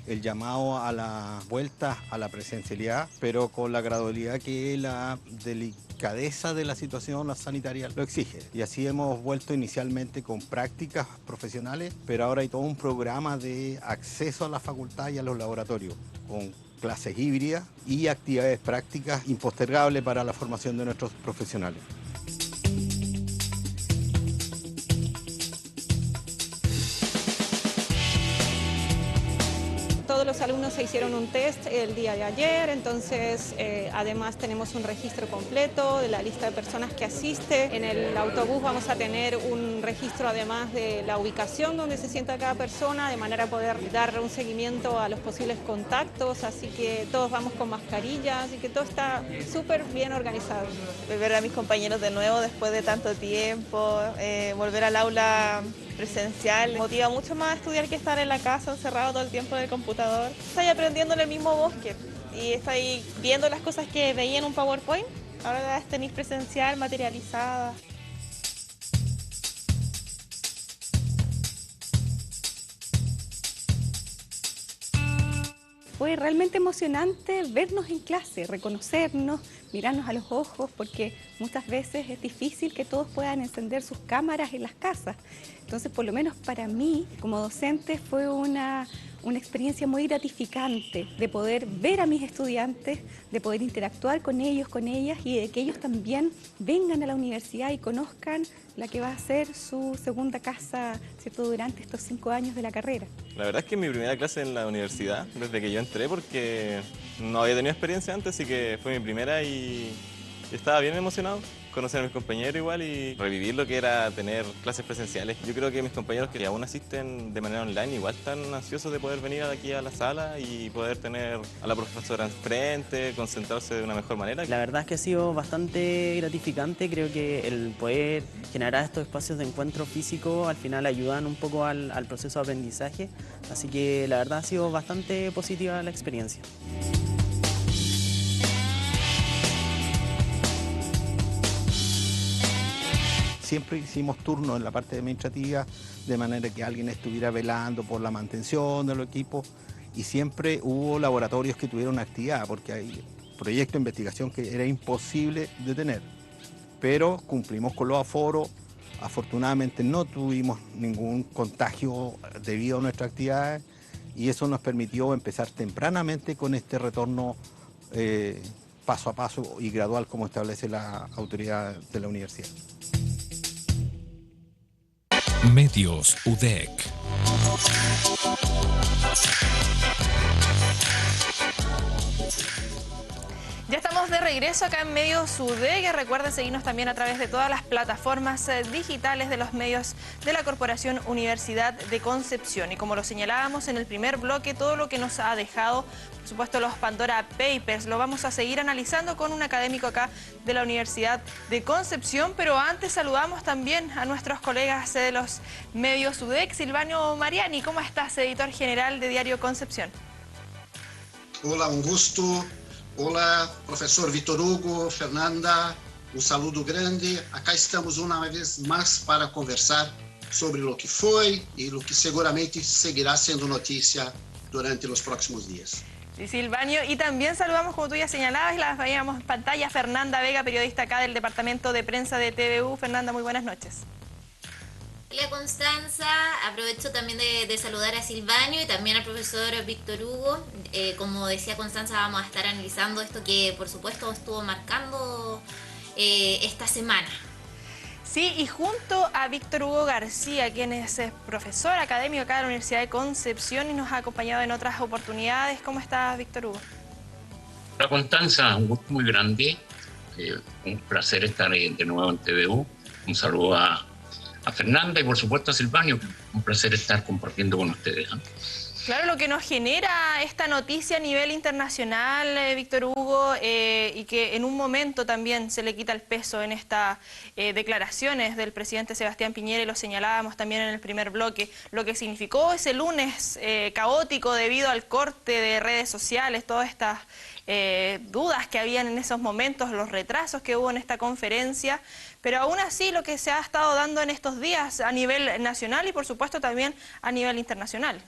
el llamado a la vuelta a la presencialidad, pero con la gradualidad que la delicadeza de la situación sanitaria lo exige. Y así hemos vuelto inicialmente con prácticas profesionales, pero ahora hay todo un programa de acceso a la facultad y a los laboratorios, con clases híbridas y actividades prácticas impostergables para la formación de nuestros profesionales. Todos los alumnos se hicieron un test el día de ayer, entonces además tenemos un registro completo de la lista de personas que asiste. En el autobús vamos a tener un registro además de la ubicación donde se sienta cada persona, de manera a poder dar un seguimiento a los posibles contactos, así que todos vamos con mascarillas, así que todo está súper bien organizado. Ver a mis compañeros de nuevo después de tanto tiempo, volver al aula presencial motiva mucho más a estudiar que estar en la casa encerrado todo el tiempo en el computador. Estoy aprendiendo en el mismo bosque y estoy viendo las cosas que veía en un PowerPoint, ahora las tenéis presencial, materializadas. Fue realmente emocionante vernos en clase, reconocernos, mirarnos a los ojos, porque muchas veces es difícil que todos puedan encender sus cámaras en las casas. Entonces, por lo menos para mí, como docente, fue una experiencia muy gratificante de poder ver a mis estudiantes, de poder interactuar con ellos, con ellas y de que ellos también vengan a la universidad y conozcan la que va a ser su segunda casa, ¿cierto?, durante estos 5 años de la carrera. La verdad es que es mi primera clase en la universidad desde que yo entré porque no había tenido experiencia antes, así que fue mi primera y estaba bien emocionado. Conocer a mis compañeros igual y revivir lo que era tener clases presenciales. Yo creo que mis compañeros que aún asisten de manera online igual están ansiosos de poder venir aquí a la sala y poder tener a la profesora enfrente, concentrarse de una mejor manera. La verdad es que ha sido bastante gratificante, creo que el poder generar estos espacios de encuentro físico al final ayudan un poco al proceso de aprendizaje, así que la verdad ha sido bastante positiva la experiencia. Siempre hicimos turnos en la parte administrativa, de manera que alguien estuviera velando por la mantención de los equipos y siempre hubo laboratorios que tuvieron actividad, porque hay proyectos de investigación que era imposible de tener. Pero cumplimos con los aforos, Afortunadamente no tuvimos ningún contagio debido a nuestras actividades y eso nos permitió empezar tempranamente con este retorno paso a paso y gradual como establece la autoridad de la universidad. Medios UDEC. Ya estamos de regreso acá en Medios UDEC. Recuerden seguirnos también a través de todas las plataformas digitales de los medios de la Corporación Universidad de Concepción. Y como lo señalábamos en el primer bloque, todo lo que nos ha dejado, por supuesto, los Pandora Papers, lo vamos a seguir analizando con un académico acá de la Universidad de Concepción. Pero antes saludamos también a nuestros colegas de los Medios UDEC. Silvano Mariani, ¿cómo estás, editor general de Diario Concepción? Hola, un gusto. Hola, professor Vitor Hugo, Fernanda, um saludo grande. Acá estamos uma vez mais para conversar sobre o que foi e o que seguramente seguirá sendo notícia durante os próximos dias. Sí, Silvano, y también saludamos, como tú ya señalabas, y las veíamos en pantalla, Fernanda Vega, periodista acá del Departamento de Prensa de TVU. Fernanda, muy buenas noches. Hola Constanza, aprovecho también de saludar a Silvano y también al profesor Víctor Hugo. Como decía Constanza, vamos a estar analizando esto que por supuesto estuvo marcando esta semana. Sí, y junto a Víctor Hugo García, quien es profesor académico acá de la Universidad de Concepción y nos ha acompañado en otras oportunidades. ¿Cómo estás, Víctor Hugo? Hola Constanza, un gusto muy grande, un placer estar de nuevo en TVU. Un saludo a Fernanda y por supuesto a Silvano, un placer estar compartiendo con ustedes. Claro, lo que nos genera esta noticia a nivel internacional, Víctor Hugo, y que en un momento también se le quita el peso en estas declaraciones del presidente Sebastián Piñera, y lo señalábamos también en el primer bloque, lo que significó ese lunes caótico debido al corte de redes sociales, todas estas dudas que habían en esos momentos, los retrasos que hubo en esta conferencia. Pero aún así lo que se ha estado dando en estos días a nivel nacional y por supuesto también a nivel internacional.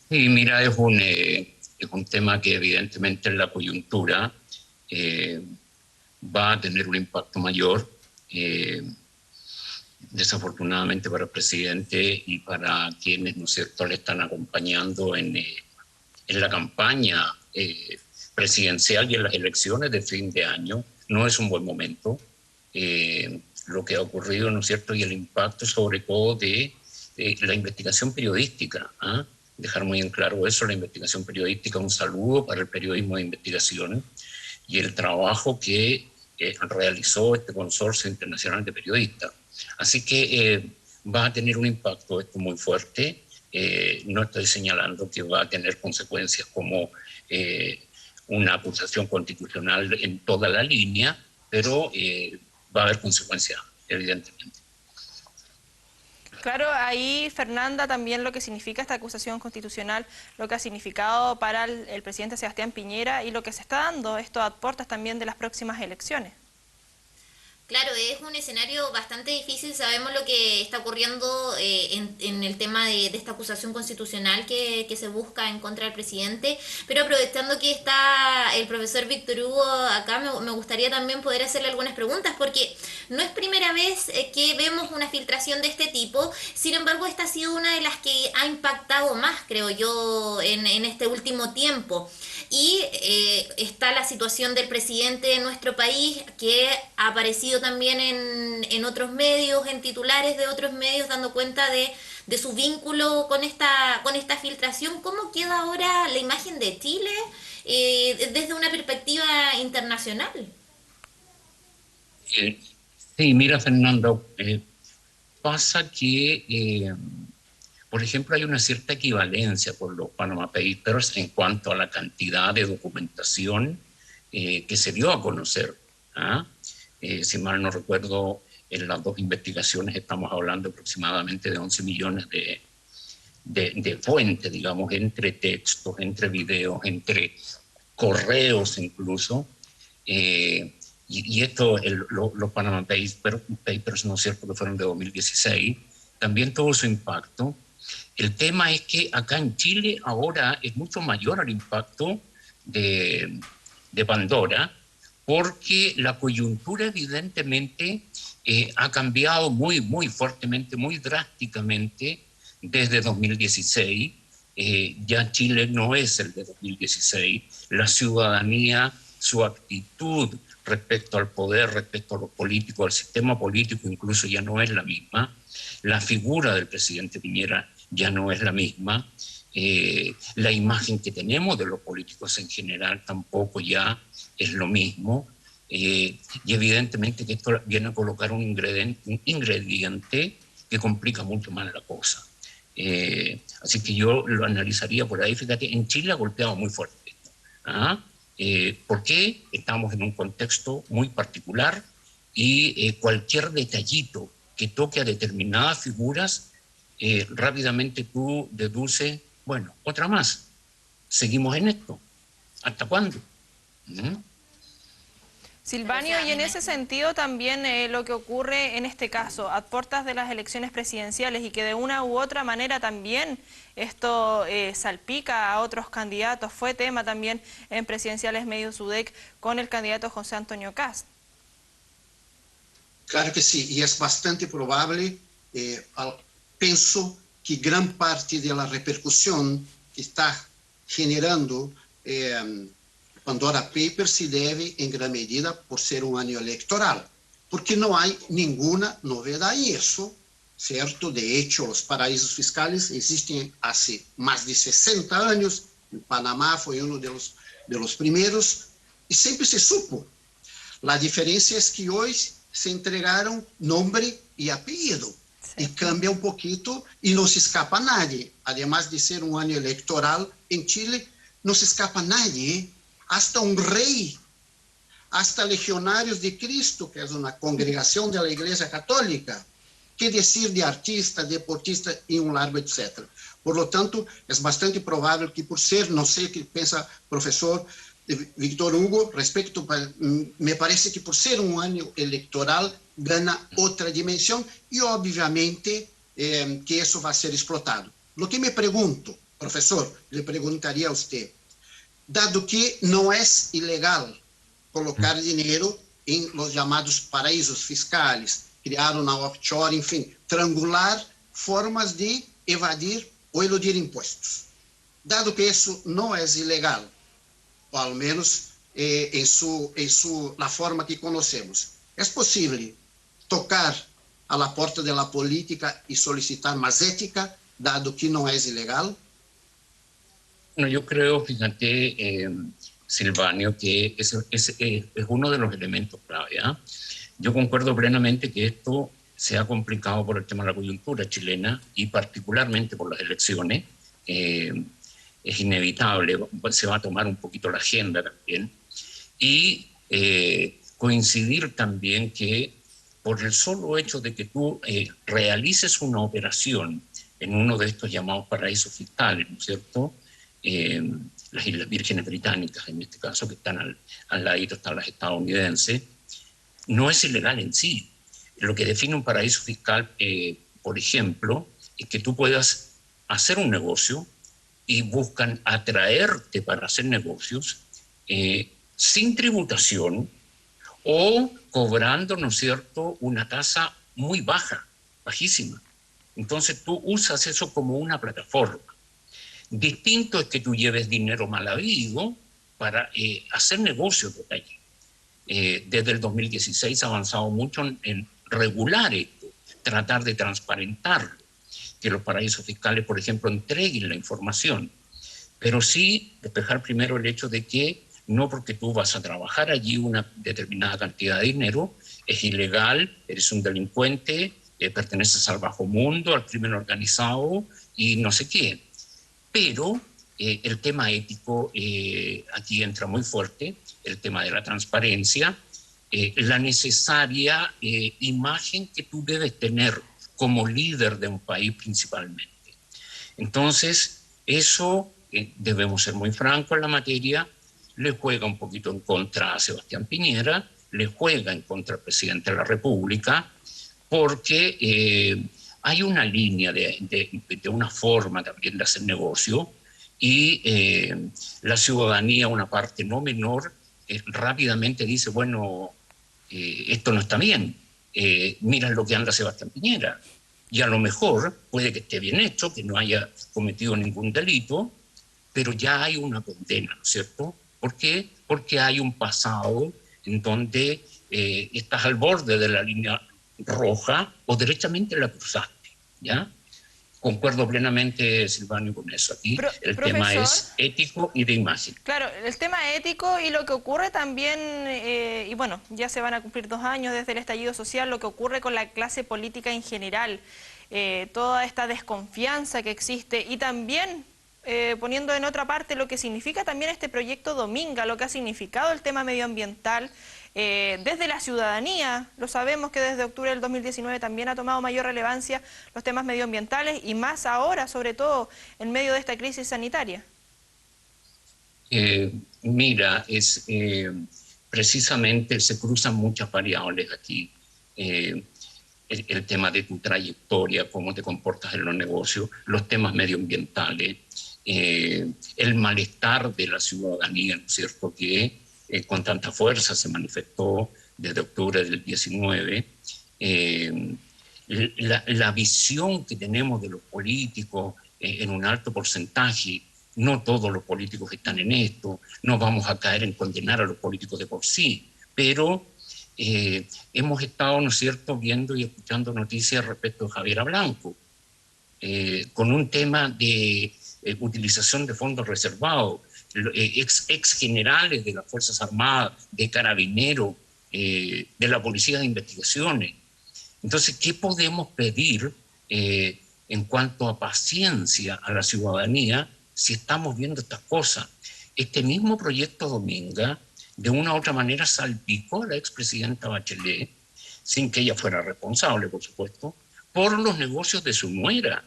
Sí, mira, es un tema que evidentemente en la coyuntura va a tener un impacto mayor, desafortunadamente para el presidente y para quienes, ¿no es cierto?, le están acompañando en la campaña presidencial y en las elecciones de fin de año. No es un buen momento lo que ha ocurrido, ¿no es cierto?, y el impacto sobre todo de la investigación periodística. Dejar muy en claro eso, la investigación periodística, un saludo para el periodismo de investigación y el trabajo que realizó este consorcio internacional de periodistas. Así que va a tener un impacto esto muy fuerte. No estoy señalando que va a tener consecuencias como una acusación constitucional en toda la línea, pero va a haber consecuencias, evidentemente. Claro, ahí, Fernanda, también lo que significa esta acusación constitucional, lo que ha significado para el presidente Sebastián Piñera y lo que se está dando, esto a puertas también de las próximas elecciones. Claro, es un escenario bastante difícil. Sabemos lo que está ocurriendo en el tema de esta acusación constitucional que se busca en contra del presidente, pero aprovechando que está el profesor Víctor Hugo acá, me gustaría también poder hacerle algunas preguntas, porque no es primera vez que vemos una filtración de este tipo. Sin embargo, esta ha sido una de las que ha impactado más, creo yo, en este último tiempo. Y está la situación del presidente de nuestro país, que ha aparecido también en otros medios, en titulares de otros medios, dando cuenta de su vínculo con esta filtración. ¿Cómo queda ahora la imagen de Chile desde una perspectiva internacional? Sí, mira, Fernando, pasa que, por ejemplo, hay una cierta equivalencia por los Panama Papers en cuanto a la cantidad de documentación que se dio a conocer. Si mal no recuerdo, en las dos investigaciones estamos hablando aproximadamente de 11 millones de fuentes, digamos, entre textos, entre videos, entre correos incluso. Y esto, los Panama Papers, ¿no es cierto?, que fueron de 2016, también tuvo su impacto. El tema es que acá en Chile ahora es mucho mayor el impacto de Pandora, porque la coyuntura evidentemente ha cambiado muy, muy fuertemente, muy drásticamente desde 2016. Ya Chile no es el de 2016. La ciudadanía, su actitud respecto al poder, respecto a los políticos, al sistema político incluso ya no es la misma. La figura del presidente Piñera ya no es la misma. La imagen que tenemos de los políticos en general tampoco ya es lo mismo. Y evidentemente que esto viene a colocar un ingrediente que complica mucho más la cosa. Así que yo lo analizaría por ahí. Fíjate, en Chile ha golpeado muy fuerte. ¿Por qué? Estamos en un contexto muy particular y cualquier detallito que toque a determinadas figuras, rápidamente tú deduces, bueno, otra más. Seguimos en esto. ¿Hasta cuándo? Silvanio, y en ese sentido también lo que ocurre en este caso, a puertas de las elecciones presidenciales, y que de una u otra manera también esto salpica a otros candidatos, fue tema también en Presidenciales Medios UDEC con el candidato José Antonio Kast. Claro que sí, y es bastante probable, pienso que gran parte de la repercusión que está generando Pandora Papers se debe en gran medida por ser un año electoral, porque no hay ninguna novedad en eso, ¿cierto? De hecho, los paraísos fiscales existen hace más de 60 años, Panamá fue uno de los primeros, y siempre se supo. La diferencia es que hoy se entregaron nombre y apellido, y cambia un poquito y no se escapa a nadie. Además de ser un año electoral en Chile, no se escapa a nadie, hasta un rey, hasta legionarios de Cristo, que es una congregación de la Iglesia Católica, qué decir de artistas, deportistas y un largo etcétera. Por lo tanto, es bastante probable que por ser, no sé qué piensa profesor Víctor Hugo, respecto, me parece que por ser un año electoral gana otra dimensión y obviamente que eso va a ser explotado. Lo que me pregunto, profesor, le preguntaría a usted, dado que no es ilegal colocar dinero en los llamados paraísos fiscales, crear una offshore, en fin, triangular formas de evadir o eludir impuestos. Dado que eso no es ilegal, o al menos la forma que conocemos, ¿es posible tocar a la puerta de la política y solicitar más ética, dado que no es ilegal? No, yo creo, fíjate, Silvanio, que es uno de los elementos clave. Yo concuerdo plenamente que esto se ha complicado por el tema de la coyuntura chilena y particularmente por las elecciones. Es inevitable, se va a tomar un poquito la agenda también. Y coincidir también que por el solo hecho de que tú realices una operación en uno de estos llamados paraísos fiscales, ¿no es cierto?, las Islas Vírgenes Británicas, en este caso, que están al ladito, están las estadounidenses, no es ilegal en sí. Lo que define un paraíso fiscal, por ejemplo, es que tú puedas hacer un negocio y buscan atraerte para hacer negocios sin tributación o cobrando, ¿no es cierto?, una tasa muy baja, bajísima. Entonces tú usas eso como una plataforma. Distinto es que tú lleves dinero mal habido para hacer negocios de allí. Desde el 2016 ha avanzado mucho en regular esto, tratar de transparentarlo, que los paraísos fiscales, por ejemplo, entreguen la información, pero sí despejar primero el hecho de que no porque tú vas a trabajar allí una determinada cantidad de dinero, es ilegal, eres un delincuente, perteneces al bajo mundo, al crimen organizado y no sé qué. Pero el tema ético aquí entra muy fuerte, el tema de la transparencia, la necesaria imagen que tú debes tener como líder de un país principalmente. Entonces, eso debemos ser muy francos en la materia, le juega un poquito en contra a Sebastián Piñera, le juega en contra al presidente de la República, porque hay una línea de una forma también de hacer negocio y la ciudadanía, una parte no menor, rápidamente dice, bueno, esto no está bien, mira lo que anda Sebastián Piñera. Y a lo mejor puede que esté bien hecho, que no haya cometido ningún delito, pero ya hay una condena, ¿no es cierto? ¿Por qué? Porque hay un pasado en donde estás al borde de la línea roja o derechamente la cruzaste, ¿ya? Concuerdo plenamente, Silvano, con eso. Aquí el tema es ético y de imagen. Claro, el tema ético y lo que ocurre también, y bueno, ya se van a cumplir 2 años desde el estallido social, lo que ocurre con la clase política en general, toda esta desconfianza que existe y también poniendo en otra parte lo que significa también este proyecto Dominga, lo que ha significado el tema medioambiental, desde la ciudadanía, lo sabemos que desde octubre del 2019 también ha tomado mayor relevancia los temas medioambientales y más ahora, sobre todo, en medio de esta crisis sanitaria. Mira, precisamente se cruzan muchas variables aquí. El tema de tu trayectoria, cómo te comportas en los negocios, los temas medioambientales, el malestar de la ciudadanía, ¿no es cierto?, que con tanta fuerza se manifestó desde octubre del 19, la visión que tenemos de los políticos en un alto porcentaje, no todos los políticos están en esto, no vamos a caer en condenar a los políticos de por sí, pero hemos estado, ¿no es cierto?, viendo y escuchando noticias respecto a Javiera Blanco, con un tema de utilización de fondos reservados, ex generales de las Fuerzas Armadas, de Carabineros, de la Policía de Investigaciones. Entonces, ¿qué podemos pedir en cuanto a paciencia a la ciudadanía si estamos viendo estas cosas? Este mismo proyecto Dominga, de una u otra manera, salpicó a la expresidenta Bachelet, sin que ella fuera responsable, por supuesto, por los negocios de su nuera.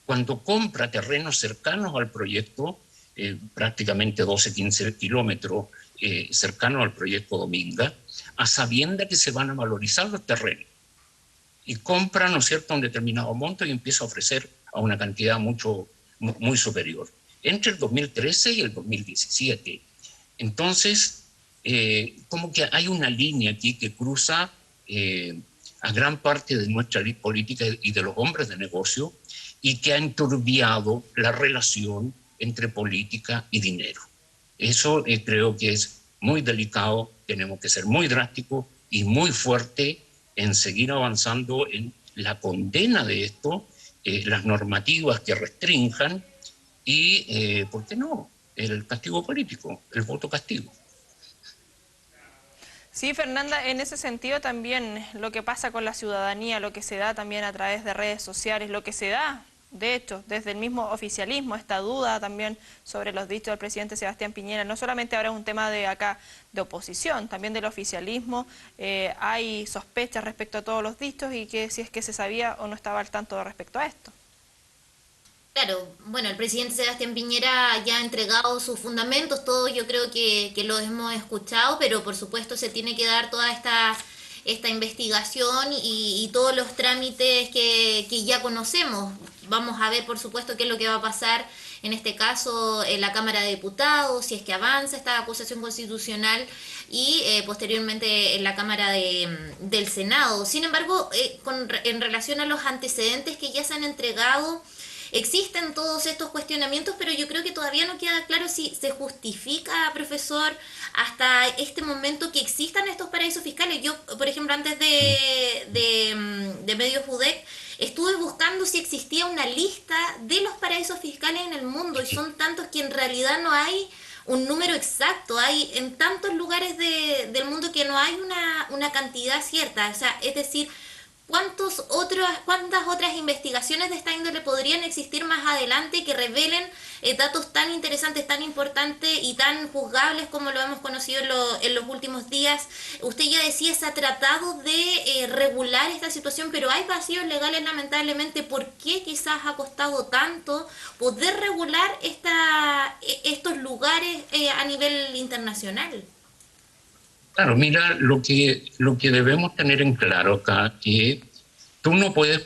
Cuando compra terrenos cercanos al proyecto, prácticamente 12-15 kilómetros cercanos al proyecto Dominga, a sabienda que se van a valorizar los terrenos. Y compra, ¿no es cierto?, un determinado monto y empieza a ofrecer a una cantidad muy superior. Entre el 2013 y el 2017. Entonces, como que hay una línea aquí que cruza a gran parte de nuestra política y de los hombres de negocio y que ha enturbiado la relación entre política y dinero. Eso creo que es muy delicado, tenemos que ser muy drásticos y muy fuertes en seguir avanzando en la condena de esto, las normativas que restrinjan y, ¿por qué no?, el castigo político, el voto castigo. Sí, Fernanda, en ese sentido también lo que pasa con la ciudadanía, lo que se da también a través de redes sociales, lo que se da, de hecho, desde el mismo oficialismo, esta duda también sobre los dichos del presidente Sebastián Piñera, no solamente ahora es un tema de acá de oposición, también del oficialismo, hay sospechas respecto a todos los dichos y que si es que se sabía o no estaba al tanto respecto a esto. Claro, bueno, el presidente Sebastián Piñera ya ha entregado sus fundamentos, todos yo creo que los hemos escuchado, pero por supuesto se tiene que dar toda esta investigación y todos los trámites que ya conocemos. Vamos a ver, por supuesto, qué es lo que va a pasar en este caso en la Cámara de Diputados, si es que avanza esta acusación constitucional y posteriormente en la Cámara del Senado. Sin embargo, en relación a los antecedentes que ya se han entregado, existen todos estos cuestionamientos, pero yo creo que todavía no queda claro si se justifica, profesor, hasta este momento que existan estos paraísos fiscales. Yo, por ejemplo, antes de Medios UDEC, estuve buscando si existía una lista de los paraísos fiscales en el mundo, y son tantos que en realidad no hay un número exacto. Hay en tantos lugares del mundo que no hay una cantidad cierta. O sea, es decir, ¿cuántas otras investigaciones de esta índole podrían existir más adelante que revelen datos tan interesantes, tan importantes y tan juzgables como lo hemos conocido en los últimos días? Usted ya decía, se ha tratado de regular esta situación, pero hay vacíos legales lamentablemente. ¿Por qué quizás ha costado tanto poder regular estos lugares a nivel internacional? Claro, mira, lo que debemos tener en claro acá es que tú no puedes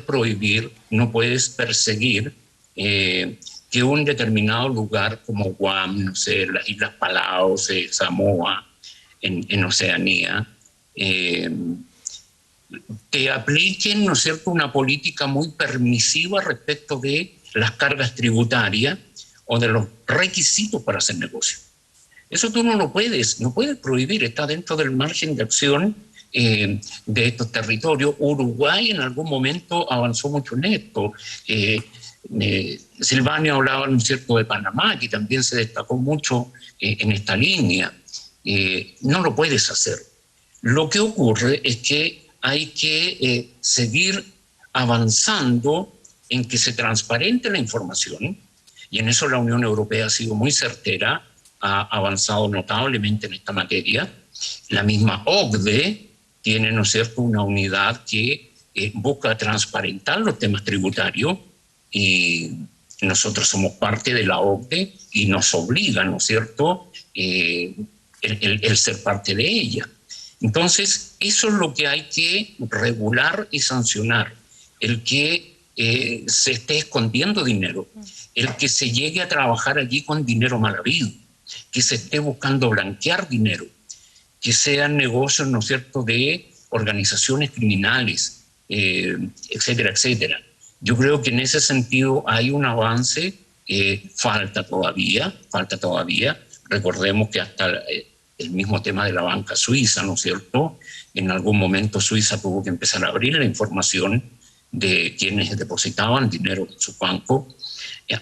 prohibir, no puedes perseguir que un determinado lugar como Guam, no sé, las Islas Palaos, Samoa, en Oceanía, te apliquen, ¿no es cierto?, una política muy permisiva respecto de las cargas tributarias o de los requisitos para hacer negocio. Eso tú no puedes prohibir, está dentro del margen de acción de estos territorios. Uruguay en algún momento avanzó mucho en esto. Silvania hablaba, ¿no es cierto?, de Panamá, que también se destacó mucho en esta línea. No lo puedes hacer. Lo que ocurre es que hay que seguir avanzando en que se transparente la información, y en eso la Unión Europea ha sido muy certera, ha avanzado notablemente en esta materia. La misma OCDE tiene, ¿no es cierto?, una unidad que busca transparentar los temas tributarios, y nosotros somos parte de la OCDE y nos obliga, ¿no es cierto?, el ser parte de ella. Entonces, eso es lo que hay que regular y sancionar. El que se esté escondiendo dinero, el que se llegue a trabajar allí con dinero mal habido, que se esté buscando blanquear dinero, que sean negocios, ¿no es cierto?, de organizaciones criminales, etcétera, etcétera. Yo creo que en ese sentido hay un avance, falta todavía. Recordemos que hasta el mismo tema de la banca suiza, ¿no es cierto?, en algún momento Suiza tuvo que empezar a abrir la información de quienes depositaban dinero en su banco.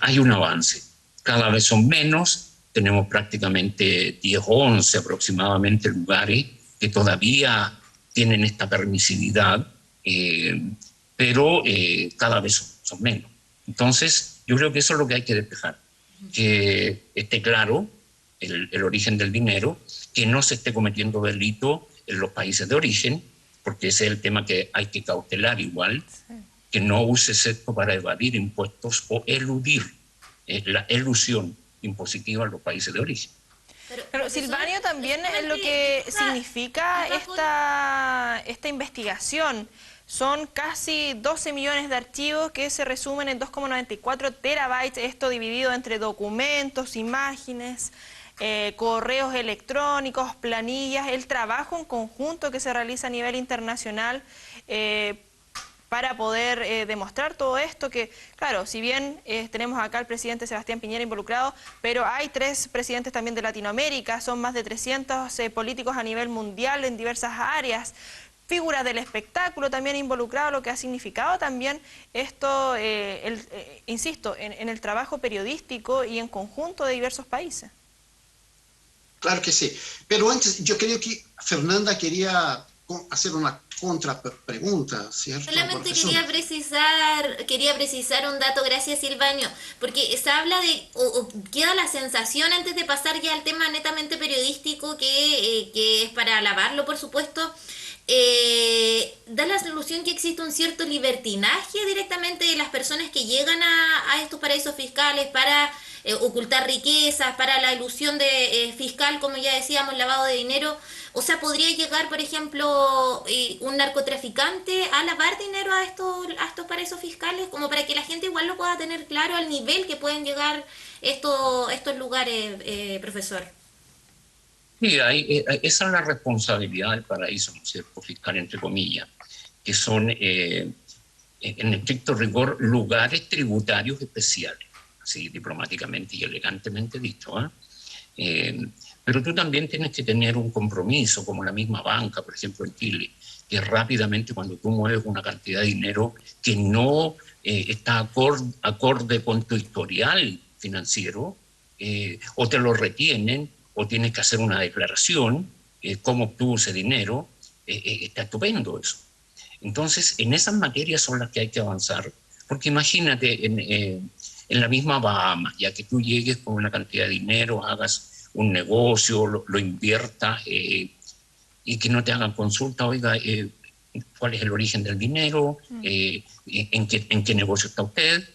Hay un avance, cada vez son menos, tenemos prácticamente 10 o 11 aproximadamente lugares que todavía tienen esta permisividad, pero cada vez son menos. Entonces, yo creo que eso es lo que hay que despejar, que esté claro el origen del dinero, que no se esté cometiendo delito en los países de origen, porque ese es el tema que hay que cautelar igual, que no uses esto para evadir impuestos o eludir la elusión impositiva en los países de origen. Pero Silvanio, también es lo que significa esta investigación. Son casi 12 millones de archivos que se resumen en 2,94 terabytes, esto dividido entre documentos, imágenes, correos electrónicos, planillas, el trabajo en conjunto que se realiza a nivel internacional para poder demostrar todo esto, que claro, si bien tenemos acá al presidente Sebastián Piñera involucrado, pero hay 3 presidentes también de Latinoamérica, son más de 300 políticos a nivel mundial en diversas áreas, figuras del espectáculo también involucrados, lo que ha significado también esto, insisto, en el trabajo periodístico y en conjunto de diversos países. Claro que sí, pero antes yo creo que Fernanda quería hacer una contrapregunta, ¿cierto? Solamente quería precisar un dato, gracias Silvanio, porque se habla de, o queda la sensación antes de pasar ya al tema netamente periodístico, que es para alabarlo por supuesto, da la solución que existe un cierto libertinaje directamente de las personas que llegan a estos paraísos fiscales para ocultar riquezas, para la ilusión de fiscal, como ya decíamos, lavado de dinero. O sea, ¿podría llegar, por ejemplo, un narcotraficante a lavar dinero a estos paraísos fiscales? Como para que la gente igual lo pueda tener claro al nivel que pueden llegar estos lugares, profesor. Sí, esa es la responsabilidad del paraíso, ¿no es cierto?, fiscal, entre comillas, que son, en estricto rigor, lugares tributarios especiales, así diplomáticamente y elegantemente dicho, pero tú también tienes que tener un compromiso, como la misma banca, por ejemplo, en Chile, que rápidamente cuando tú mueves una cantidad de dinero que no está acorde con tu historial financiero, o te lo retienen, o tienes que hacer una declaración, cómo obtuvo ese dinero, está estupendo eso. Entonces, en esas materias son las que hay que avanzar, porque imagínate, en la misma Bahamas, ya que tú llegues con una cantidad de dinero, hagas un negocio, lo inviertas, y que no te hagan consulta, oiga, cuál es el origen del dinero, en qué negocio está usted,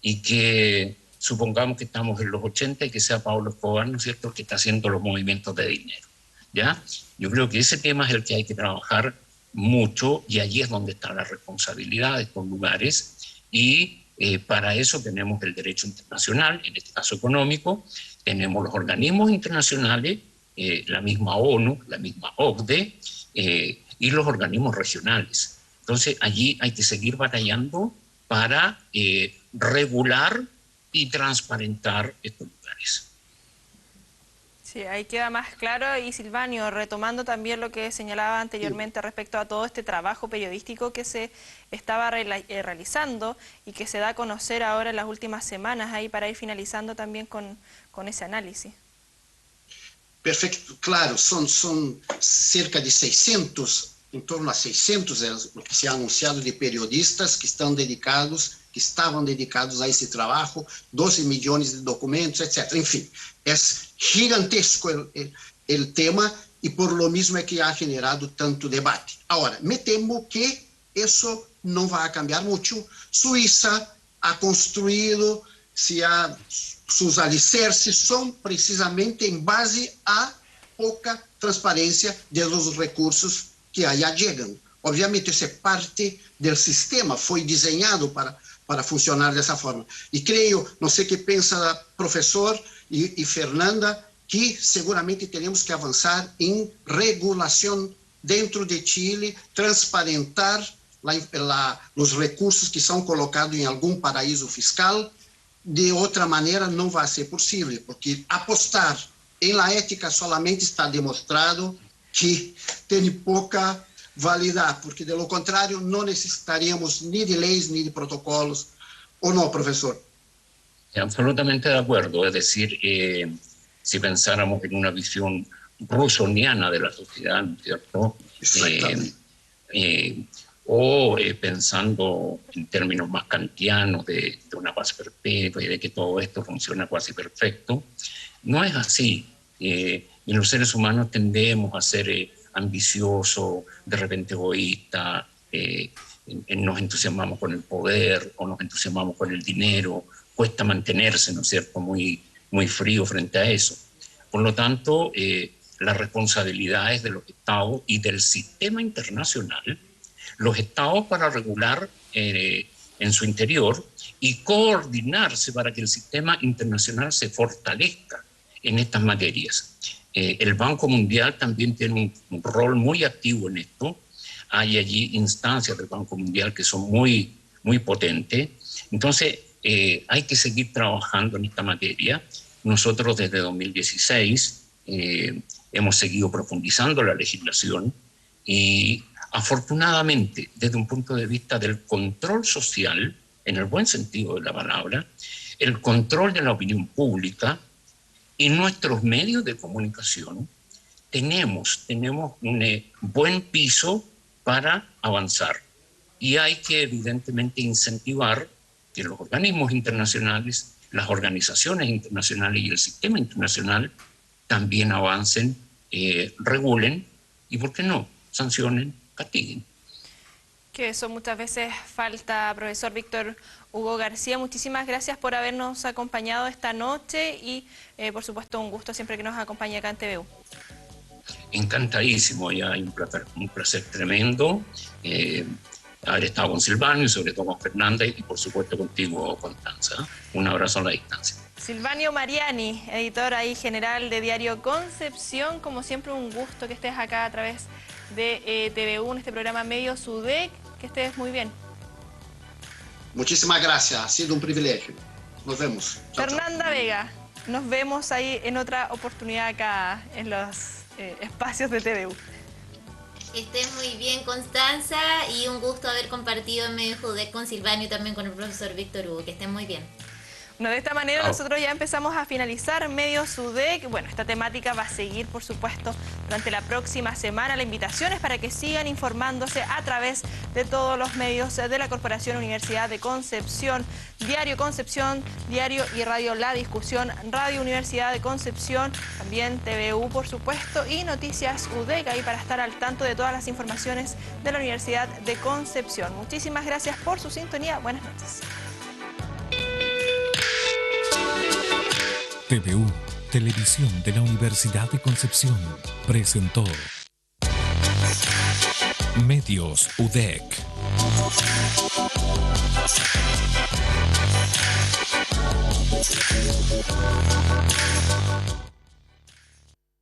y que supongamos que estamos en los 80 y que sea Pablo Escobar, ¿no es cierto?, que está haciendo los movimientos de dinero, ¿ya? Yo creo que ese tema es el que hay que trabajar mucho, y allí es donde está la responsabilidad de estos lugares, y Para eso tenemos el derecho internacional, en este caso económico, tenemos los organismos internacionales, la misma ONU, la misma OCDE y los organismos regionales. Entonces allí hay que seguir batallando para regular y transparentar estos lugares. Sí, ahí queda más claro. Y Silvanio, retomando también lo que señalaba anteriormente respecto a todo este trabajo periodístico que se estaba realizando y que se da a conocer ahora en las últimas semanas, ahí para ir finalizando también con ese análisis. Perfecto, claro, son cerca de 600, en torno a 600 lo que se ha anunciado de periodistas que estaban dedicados a ese trabajo, 12 millones de documentos, etc. En fin, es gigantesco el tema y por lo mismo es que ha generado tanto debate. Ahora, me temo que eso no va a cambiar mucho. Suiza ha construido, sus alicerces son precisamente en base a poca transparencia de los recursos que allá llegan. Obviamente, eso es parte del sistema, fue diseñado para funcionar de esa forma. Y creo, no sé qué piensa profesor y Fernanda, que seguramente tenemos que avanzar en regulación dentro de Chile, transparentar los recursos que son colocados en algún paraíso fiscal. De otra manera no va a ser posible, porque apostar en la ética solamente está demostrado que tiene poca validad, porque de lo contrario no necesitaríamos ni de leyes ni de protocolos. ¿O no, profesor? Absolutamente de acuerdo. Es decir, si pensáramos en una visión rusoniana de la sociedad, ¿no es cierto? O pensando en términos más kantianos de una paz perpetua y de que todo esto funciona casi perfecto, no es así. Y los seres humanos tendemos a ser ambiciosos, de repente egoístas, nos entusiasmamos con el poder o nos entusiasmamos con el dinero, cuesta mantenerse, ¿no es cierto?, muy frío frente a eso. Por lo tanto, las responsabilidades de los Estados y del sistema internacional, los Estados para regular en su interior y coordinarse para que el sistema internacional se fortalezca en estas materias. El Banco Mundial también tiene un rol muy activo en esto. Hay allí instancias del Banco Mundial que son muy potentes. Entonces, hay que seguir trabajando en esta materia. Nosotros desde 2016 hemos seguido profundizando la legislación y afortunadamente, desde un punto de vista del control social, en el buen sentido de la palabra, el control de la opinión pública y nuestros medios de comunicación, tenemos un buen piso para avanzar. Y hay que evidentemente incentivar que los organismos internacionales, las organizaciones internacionales y el sistema internacional también avancen, regulen y, ¿por qué no?, sancionen, castiguen. Que eso muchas veces falta, profesor Víctor Hugo García. Muchísimas gracias por habernos acompañado esta noche y, por supuesto, un gusto siempre que nos acompañe acá en TVU. Encantadísimo, ya hay un placer tremendo haber estado con Silvanio y sobre todo con Fernanda y por supuesto contigo, Constanza. Un abrazo a la distancia. Silvanio Mariani, editor ahí general de Diario Concepción, como siempre un gusto que estés acá a través de TVU en este programa Medios UDEC, que estés muy bien. Muchísimas gracias, ha sido un privilegio. Nos vemos. Chao, Fernanda Vega, nos vemos ahí en otra oportunidad acá en los espacios de TVU. Que estés muy bien, Constanza, y un gusto haber compartido en Medios UDEC con Silvanio y también con el profesor Víctor Hugo. Que estén muy bien. Bueno, de esta manera nosotros ya empezamos a finalizar Medios UDEC. Bueno, esta temática va a seguir, por supuesto, durante la próxima semana. La invitación es para que sigan informándose a través de todos los medios de la Corporación Universidad de Concepción, Diario Concepción, Diario y Radio La Discusión, Radio Universidad de Concepción, también TVU, por supuesto, y Noticias UDEC, ahí para estar al tanto de todas las informaciones de la Universidad de Concepción. Muchísimas gracias por su sintonía. Buenas noches. TVU, Televisión de la Universidad de Concepción, presentó Medios UDEC.